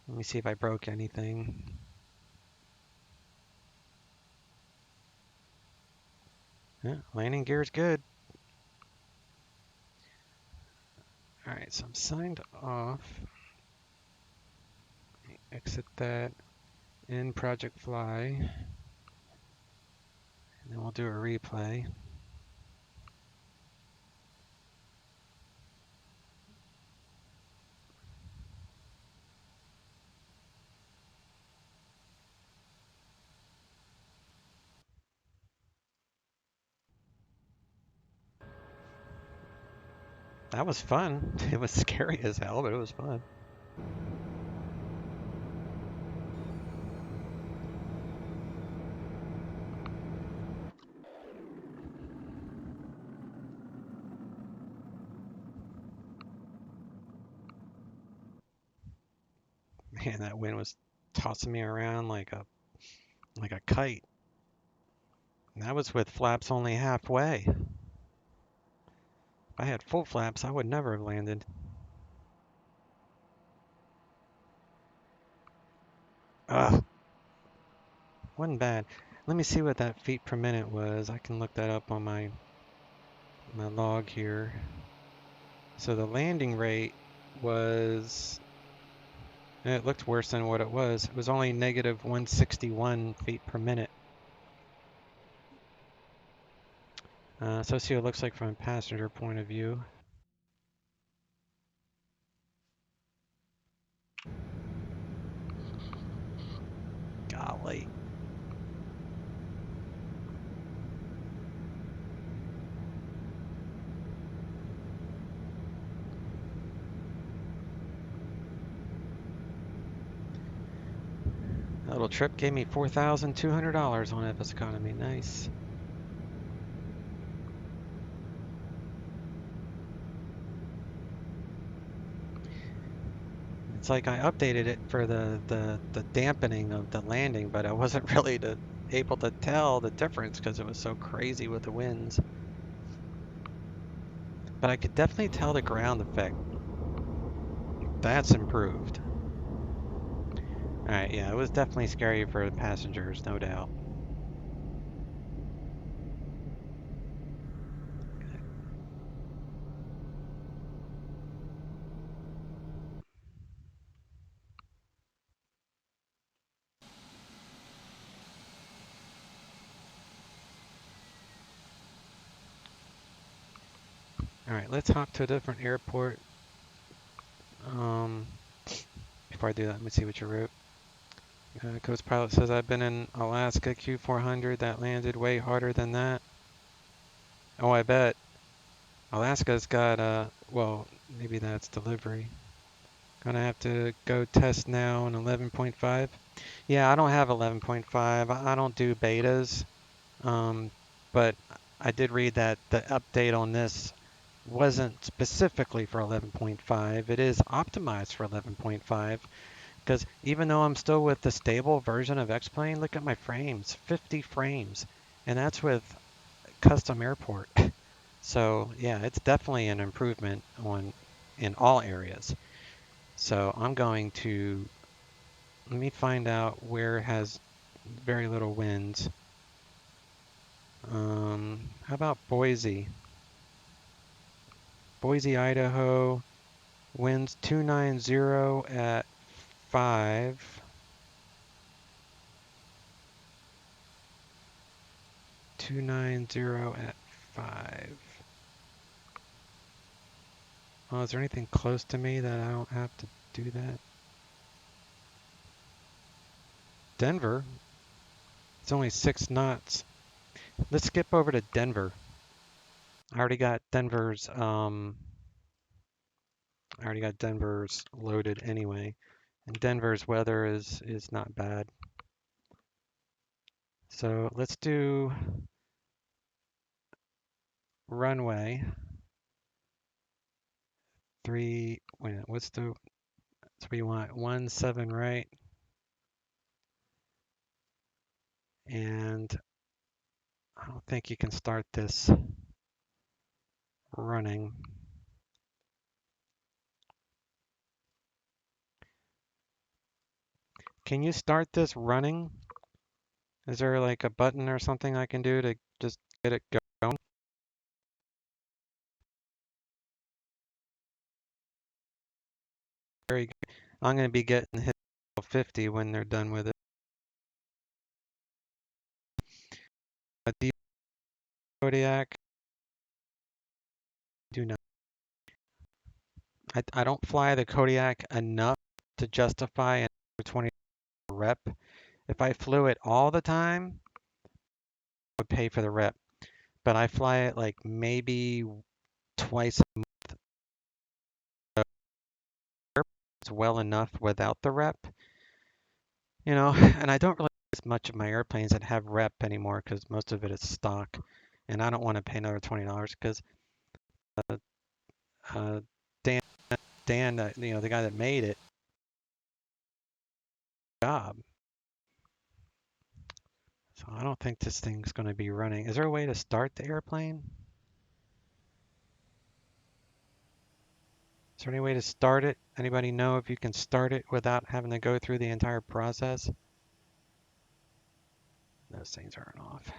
[SPEAKER 10] Let me see if I broke anything. Yeah, landing gear's good. Alright, so I'm signed off. Exit that. In Project Fly. And then we'll do a replay. That was fun. It was scary as hell, but it was fun. Man, that wind was tossing me around like a kite. And that was with flaps only halfway. If I had full flaps, I would never have landed. Ugh. Wasn't bad. Let me see what that feet per minute was. I can look that up on my log here. So the landing rate was, it looked worse than what it was. It was only negative 161 feet per minute. So see what it looks like from a passenger point of view. Golly. That little trip gave me $4,200 on FS Economy. Nice. It's like I updated it for the dampening of the landing, but I wasn't really able to tell the difference because it was so crazy with the winds. But I could definitely tell the ground effect. That's improved. Alright, yeah, it was definitely scary for the passengers, no doubt. Alright, let's hop to a different airport. Before I do that, let me see what you wrote. Coast Pilot says, I've been in Alaska Q400 that landed way harder than that. Oh, I bet. Alaska's got, well, maybe that's delivery. Gonna have to go test now in 11.5. Yeah, I don't have 11.5. I don't do betas. But I did read that the update on this wasn't specifically for 11.5. It is optimized for 11.5. Because even though I'm still with the stable version of X-Plane, look at my frames, 50 frames. And that's with custom airport. So yeah, it's definitely an improvement in all areas. So I'm going to, let me find out where it has very little winds. How about Boise? Boise, Idaho, winds 290 at 5. 290 at 5. Oh, is there anything close to me that I don't have to do that? Denver, it's only 6 knots. Let's skip over to Denver. I already got Denver's loaded anyway. And Denver's weather is not bad. So let's do runway 3. Wait, what's the, so we want 17 right? And I don't think you can start this running. Can you start this running? Is there like a button or something I can do to just get it going? Very good. I'm going to be getting hit 50 when they're done with it. The Kodiak, do not. I don't fly the Kodiak enough to justify an 20 rep. If I flew it all the time, I would pay for the rep. But I fly it like maybe twice a month. So it's well enough without the rep. You know, and I don't really use much of my airplanes that have rep anymore because most of it is stock. And I don't want to pay another $20 because Dan, you know, the guy that made it, job. So I don't think this thing's going to be running. Is there a way to start the airplane? Is there any way to start it? Anybody know if you can start it without having to go through the entire process? Those things aren't off.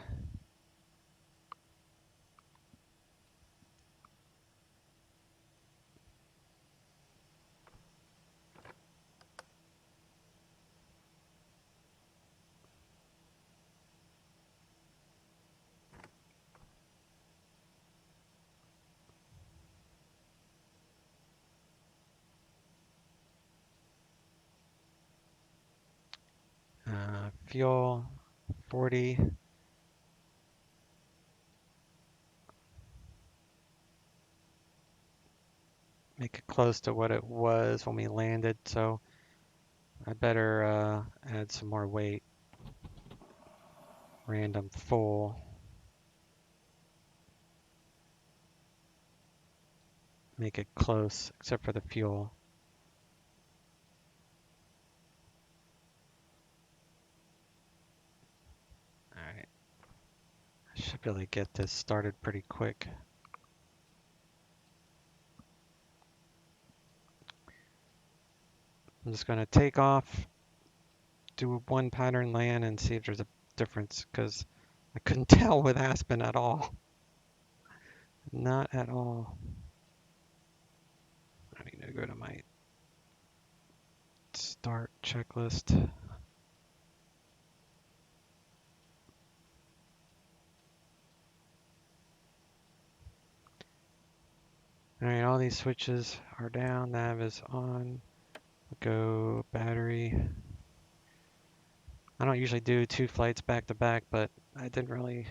[SPEAKER 10] Fuel 40. Make it close to what it was when we landed, so I better add some more weight. Random full. Make it close, except for the fuel. Alright. I should be able to get this started pretty quick. I'm just going to take off, do one pattern land, and see if there's a difference, because I couldn't tell with Aspen at all. Not at all. I need to go to my start checklist. Alright, all these switches are down, nav is on. Go battery. I don't usually do 2 flights back to back, but I didn't really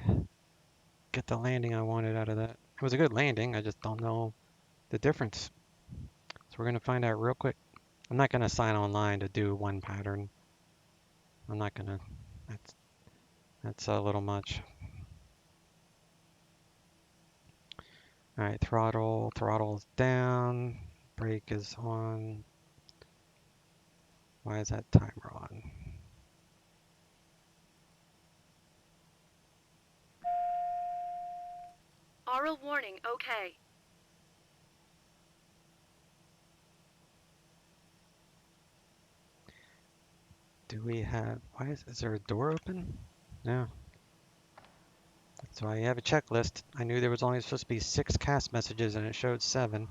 [SPEAKER 10] get the landing I wanted out of that. It was a good landing, I just don't know the difference. So we're gonna find out real quick. I'm not gonna sign online to do one pattern. I'm not gonna, that's a little much. All right, throttle's down, brake is on. Why is that timer on?
[SPEAKER 11] Aural warning, okay.
[SPEAKER 10] Do we have, why is there a door open? No. So I have a checklist. I knew there was only supposed to be 6 cast messages and it showed 7.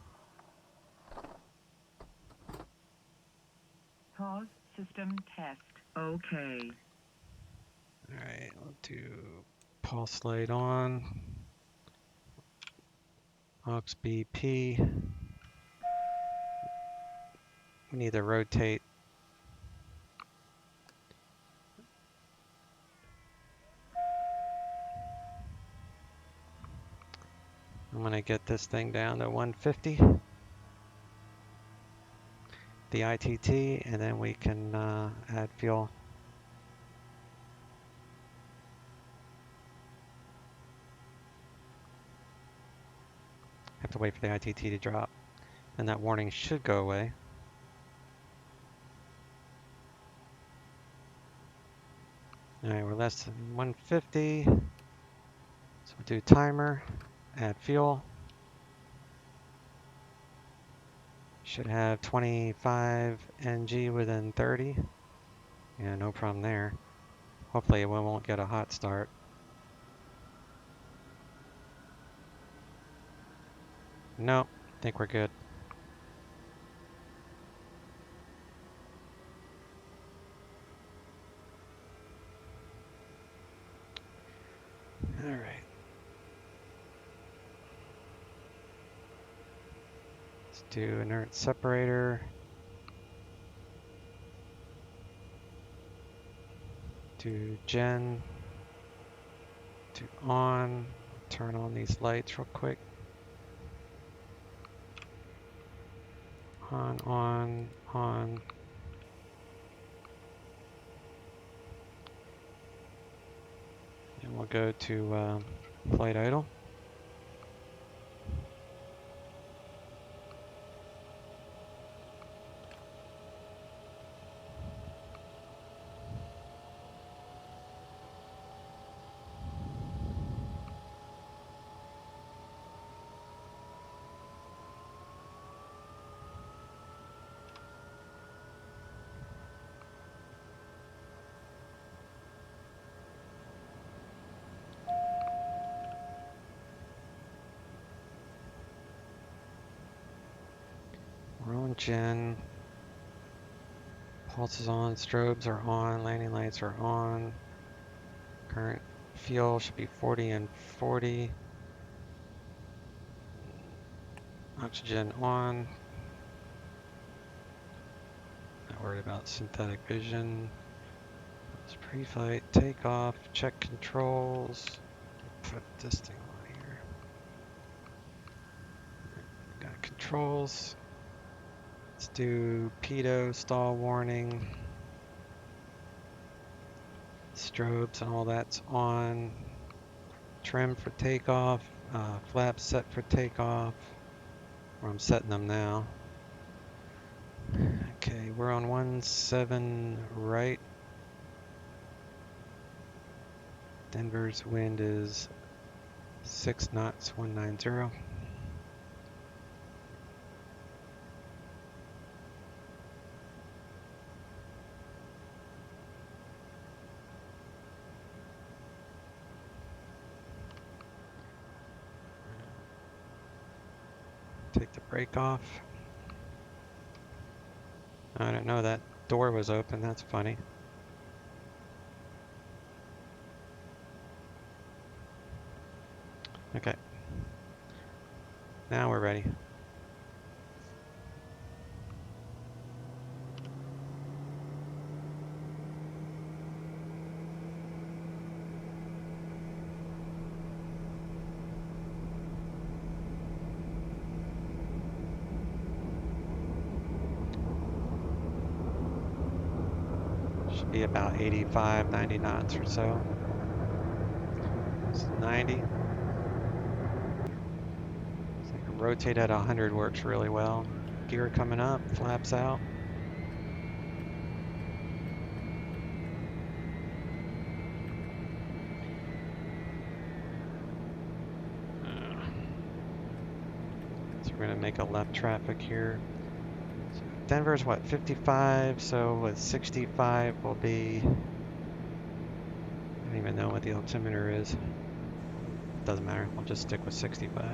[SPEAKER 19] Pause system test. Okay.
[SPEAKER 10] Alright, we'll do pulse light on. Aux BP. We need to rotate. I'm gonna get this thing down to 150. The ITT, and then we can add fuel. Have to wait for the ITT to drop, and that warning should go away. All right, we're less than 150, so we'll do timer, add fuel. Should have 25 NG within 30. Yeah, no problem there. Hopefully we won't get a hot start. Nope, I think we're good. All right. Let's do inert separator. Do gen. Do on. Turn on these lights real quick. On. And we'll go to flight idle. We're on gen. Pulse is on, strobes are on, landing lights are on. Current fuel should be 40 and 40. Oxygen on. Not worried about synthetic vision. It's pre-flight, takeoff, check controls. Put this thing on here. Got controls. Let's do pitot, stall warning. Strobes and all that's on. Trim for takeoff. Flaps set for takeoff. Or I'm setting them now. Okay, we're on 17 right. Denver's wind is 6 knots, 190. Take the brake off. I didn't know that door was open, that's funny. Okay. Now we're ready. Should be about 85, 90 knots or so. It's 90. So I can rotate at 100 works really well. Gear coming up, flaps out. So we're gonna make a left traffic here. So Denver's what, 55, so with 65 will be, I don't even know what the altimeter is. Doesn't matter, we'll just stick with 65.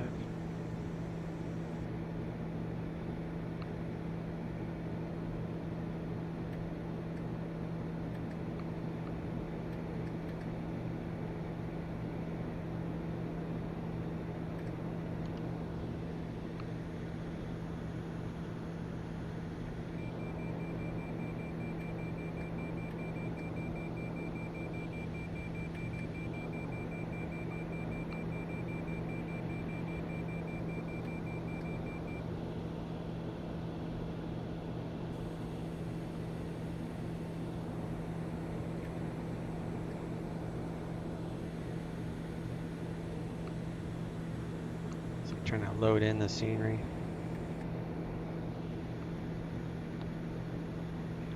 [SPEAKER 10] Trying to load in the scenery.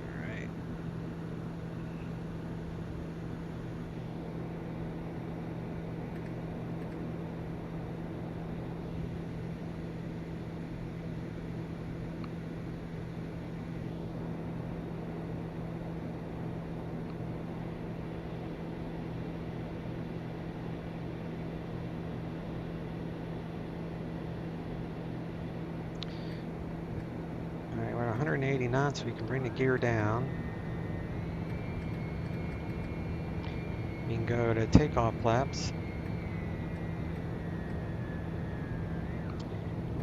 [SPEAKER 10] All right. We're at 180 knots, we can bring the gear down. We can go to takeoff flaps.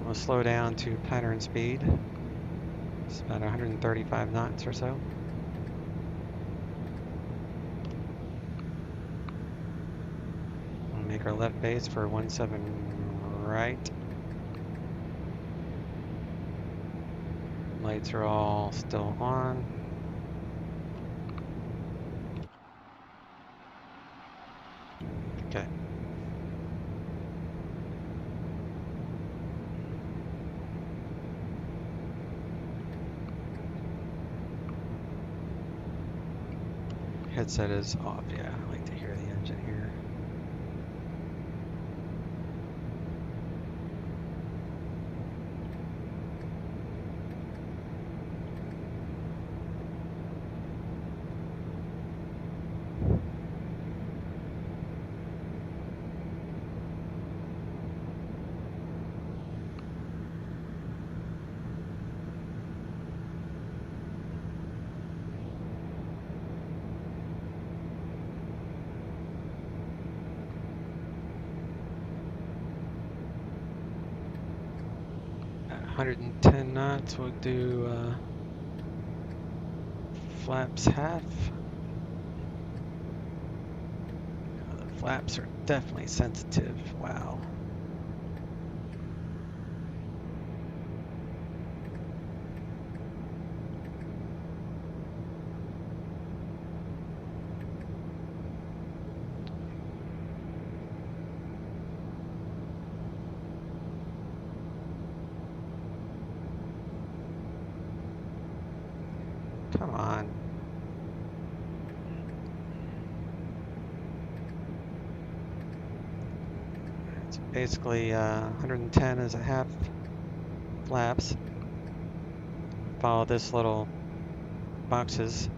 [SPEAKER 10] We'll slow down to pattern speed. It's about 135 knots or so. We'll make our left base for 17 right. Lights are all still on. Okay. Headset is off, yeah. I like to hear the engine here. At 110 knots, we'll do flaps half. The flaps are definitely sensitive. Wow. Come on. It's basically 110 is a half flaps. Follow this little boxes.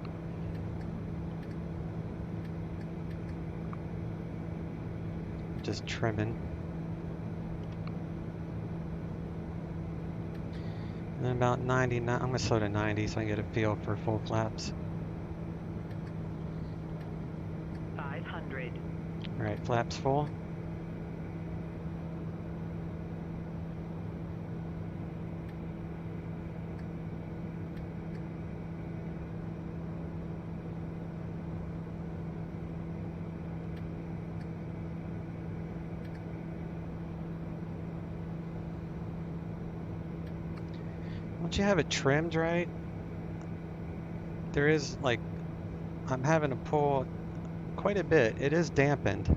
[SPEAKER 10] Just trimming. And then about 90, I'm going to slow to 90 so I can get a feel for full flaps.
[SPEAKER 19] 500.
[SPEAKER 10] All right, flaps full. Once you have it trimmed right, there is like I'm having to pull quite a bit. It is dampened.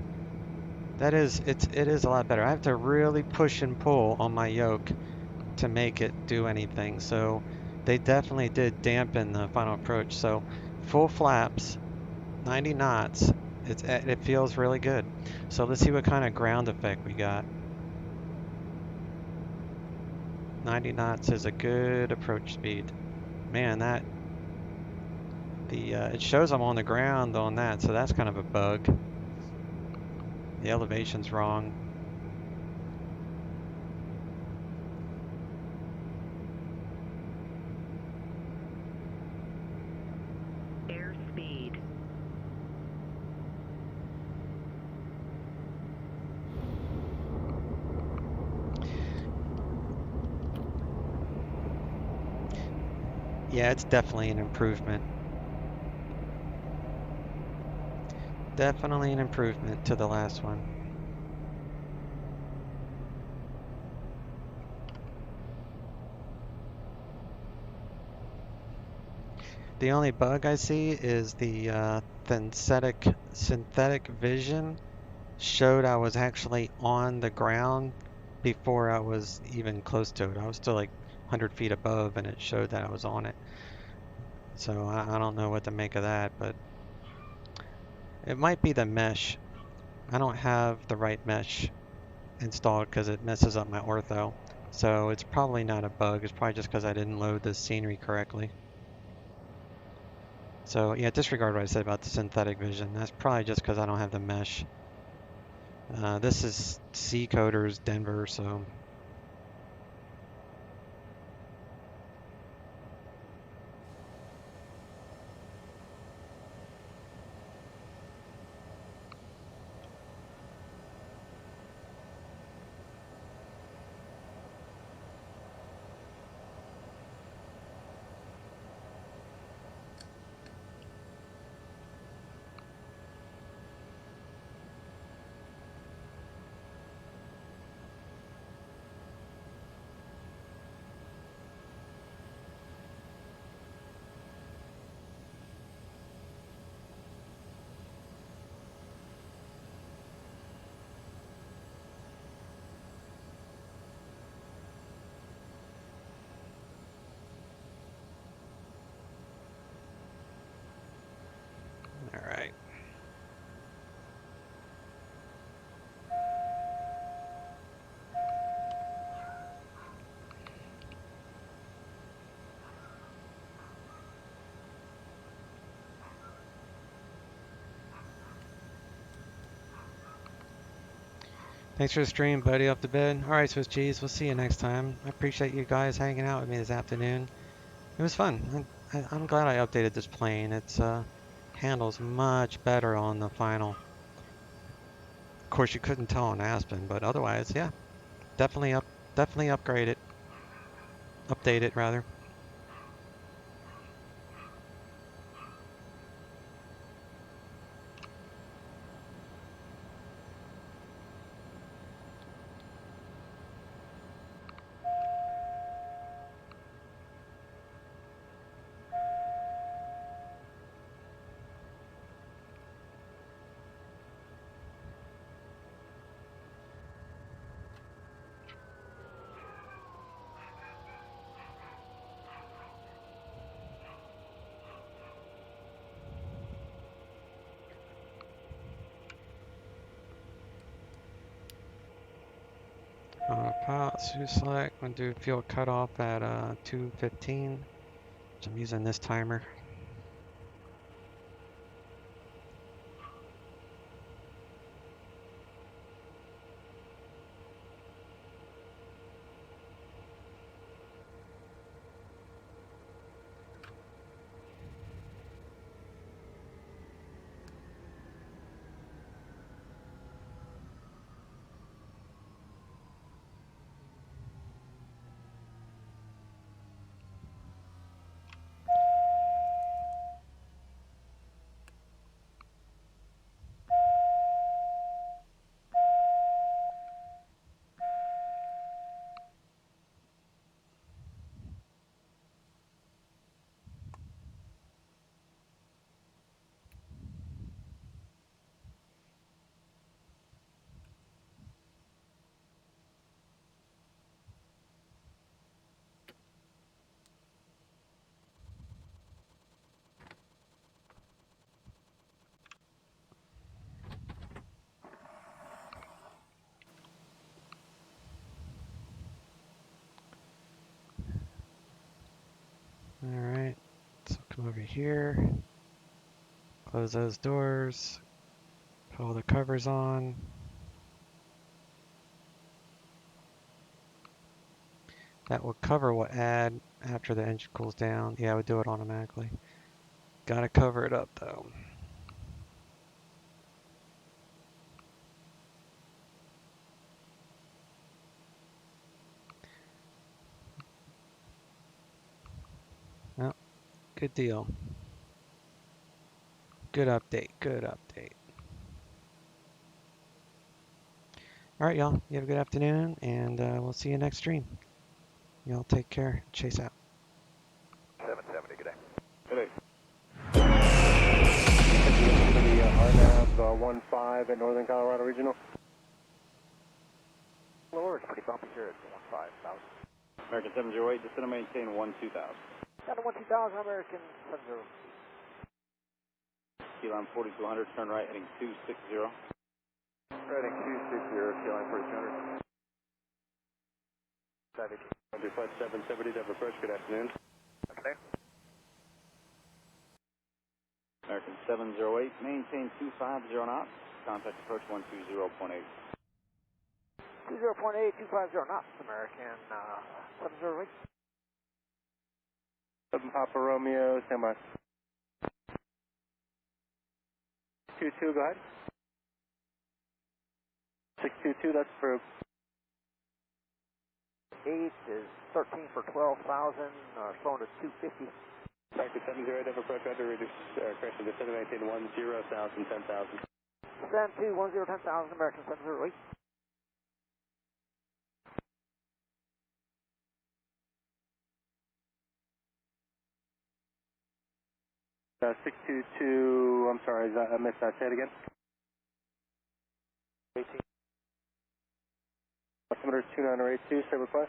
[SPEAKER 10] It is a lot better. I have to really push and pull on my yoke to make it do anything. So they definitely did dampen the final approach. So full flaps, 90 knots. It feels really good. So let's see what kind of ground effect we got. 90 knots is a good approach speed. Man, it shows I'm on the ground on that, so that's kind of a bug. The elevation's wrong.
[SPEAKER 19] Airspeed.
[SPEAKER 10] Yeah, it's definitely an improvement. Definitely an improvement to the last one. The only bug I see is the synthetic vision showed I was actually on the ground before I was even close to it. I was still like 100 feet above and it showed that I was on it. So I don't know what to make of that, but it might be the mesh. I don't have the right mesh installed because it messes up my ortho. So it's probably not a bug. It's probably just because I didn't load the scenery correctly. So yeah, disregard what I said about the synthetic vision. That's probably just because I don't have the mesh. This is C coders Denver, so. All right. Thanks for the stream, buddy, off the bed. All right, Swiss cheese. We'll see you next time. I appreciate you guys hanging out with me this afternoon. It was fun. I'm glad I updated this plane. It's handles much better on the final. Of course, you couldn't tell on Aspen, but otherwise, yeah, definitely upgrade it, update it rather. Pilot suit select. I'm gonna do fuel cutoff at 2:15. So I'm using this timer. over here. Close those doors. Put all the covers on. That will cover what add after the engine cools down. Yeah, I would do it automatically. Gotta cover it up though. Well, good deal. Good update, good update. Alright y'all, you have a good afternoon, and we'll see you next stream. Y'all take care. Chase out.
[SPEAKER 4] 770, good day.
[SPEAKER 3] Good day.
[SPEAKER 1] RNAV 15 at Northern Colorado Regional.
[SPEAKER 7] Lower, it's pretty bumpy here at 15,000.
[SPEAKER 5] American 708, descend and maintain 12,000.
[SPEAKER 7] Down to 12,000, American 70.
[SPEAKER 5] Keyline 4200, turn right, heading 260.
[SPEAKER 4] Heading 260, keyline 4200.
[SPEAKER 3] Savage. Under flight 770, Denver approach, good afternoon.
[SPEAKER 4] Okay.
[SPEAKER 5] American 708, maintain 250 knots. Contact approach 120.8.
[SPEAKER 7] 20.8, 250 knots, American 708.
[SPEAKER 1] 7 Papa Romeo, stand by. 22, go ahead. 622, that's approved.
[SPEAKER 7] 8 is 13 for 12,000, slowing to 250.
[SPEAKER 3] Factor 708, Denver approach, right to reduce correction, descend and maintain 10,000, 10,000.
[SPEAKER 7] Descend to 10,000, American 708.
[SPEAKER 1] 622, I'm sorry, I missed that. Say it again.
[SPEAKER 6] 18.
[SPEAKER 1] Altimeter 2982, say request.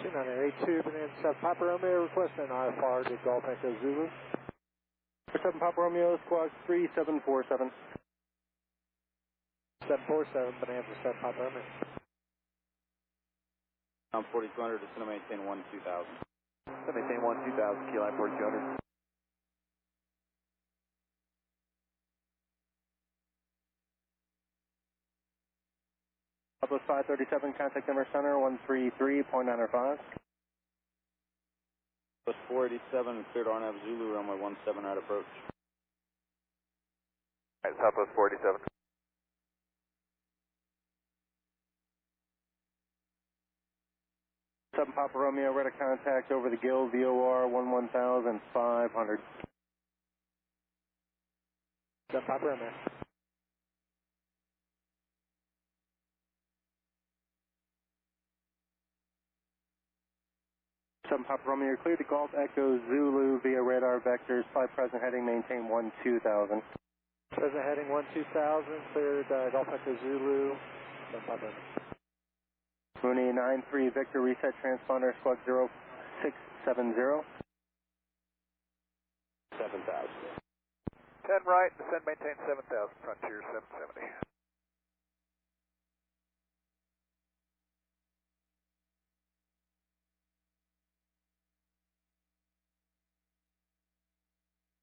[SPEAKER 6] 2982, Banana 7 Papa Romeo, request an IFR to Golf Echo Zulu.
[SPEAKER 1] For 7 Papa Romeo, squawk 3747.
[SPEAKER 6] 747, Banana 7 Papa Romeo.
[SPEAKER 5] 4200, descend and maintain 12,000.
[SPEAKER 4] Maintain 12,000, keyline 4200.
[SPEAKER 1] Southwest 537, contact Denver Center 133.905.
[SPEAKER 5] Southwest 487, cleared RNAV Zulu, runway 17 right approach.
[SPEAKER 4] Alright, Southwest 487.
[SPEAKER 1] Seven Papa Romeo, ready to contact over the Gill, VOR 11,500.
[SPEAKER 6] 7 Papa Romeo.
[SPEAKER 1] 7 Papa Romeo, you're cleared to Golf Echo Zulu via radar vectors. Flight present heading, maintain 12,000.
[SPEAKER 6] Present heading 12,000, cleared Golf Echo Zulu. 7 Papa Romeo.
[SPEAKER 1] Mooney 93, Victor, reset transponder, squawk 0670.
[SPEAKER 3] 7,000.
[SPEAKER 4] 10 right, descend, maintain 7,000, Frontier 770.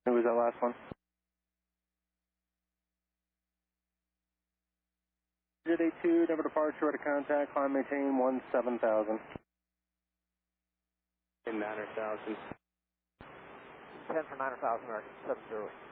[SPEAKER 1] Who was that last one? 082, Denver departure, ready to contact, climb, maintain 17,000.
[SPEAKER 3] 9,000.
[SPEAKER 7] 10 for 9,000, American 708.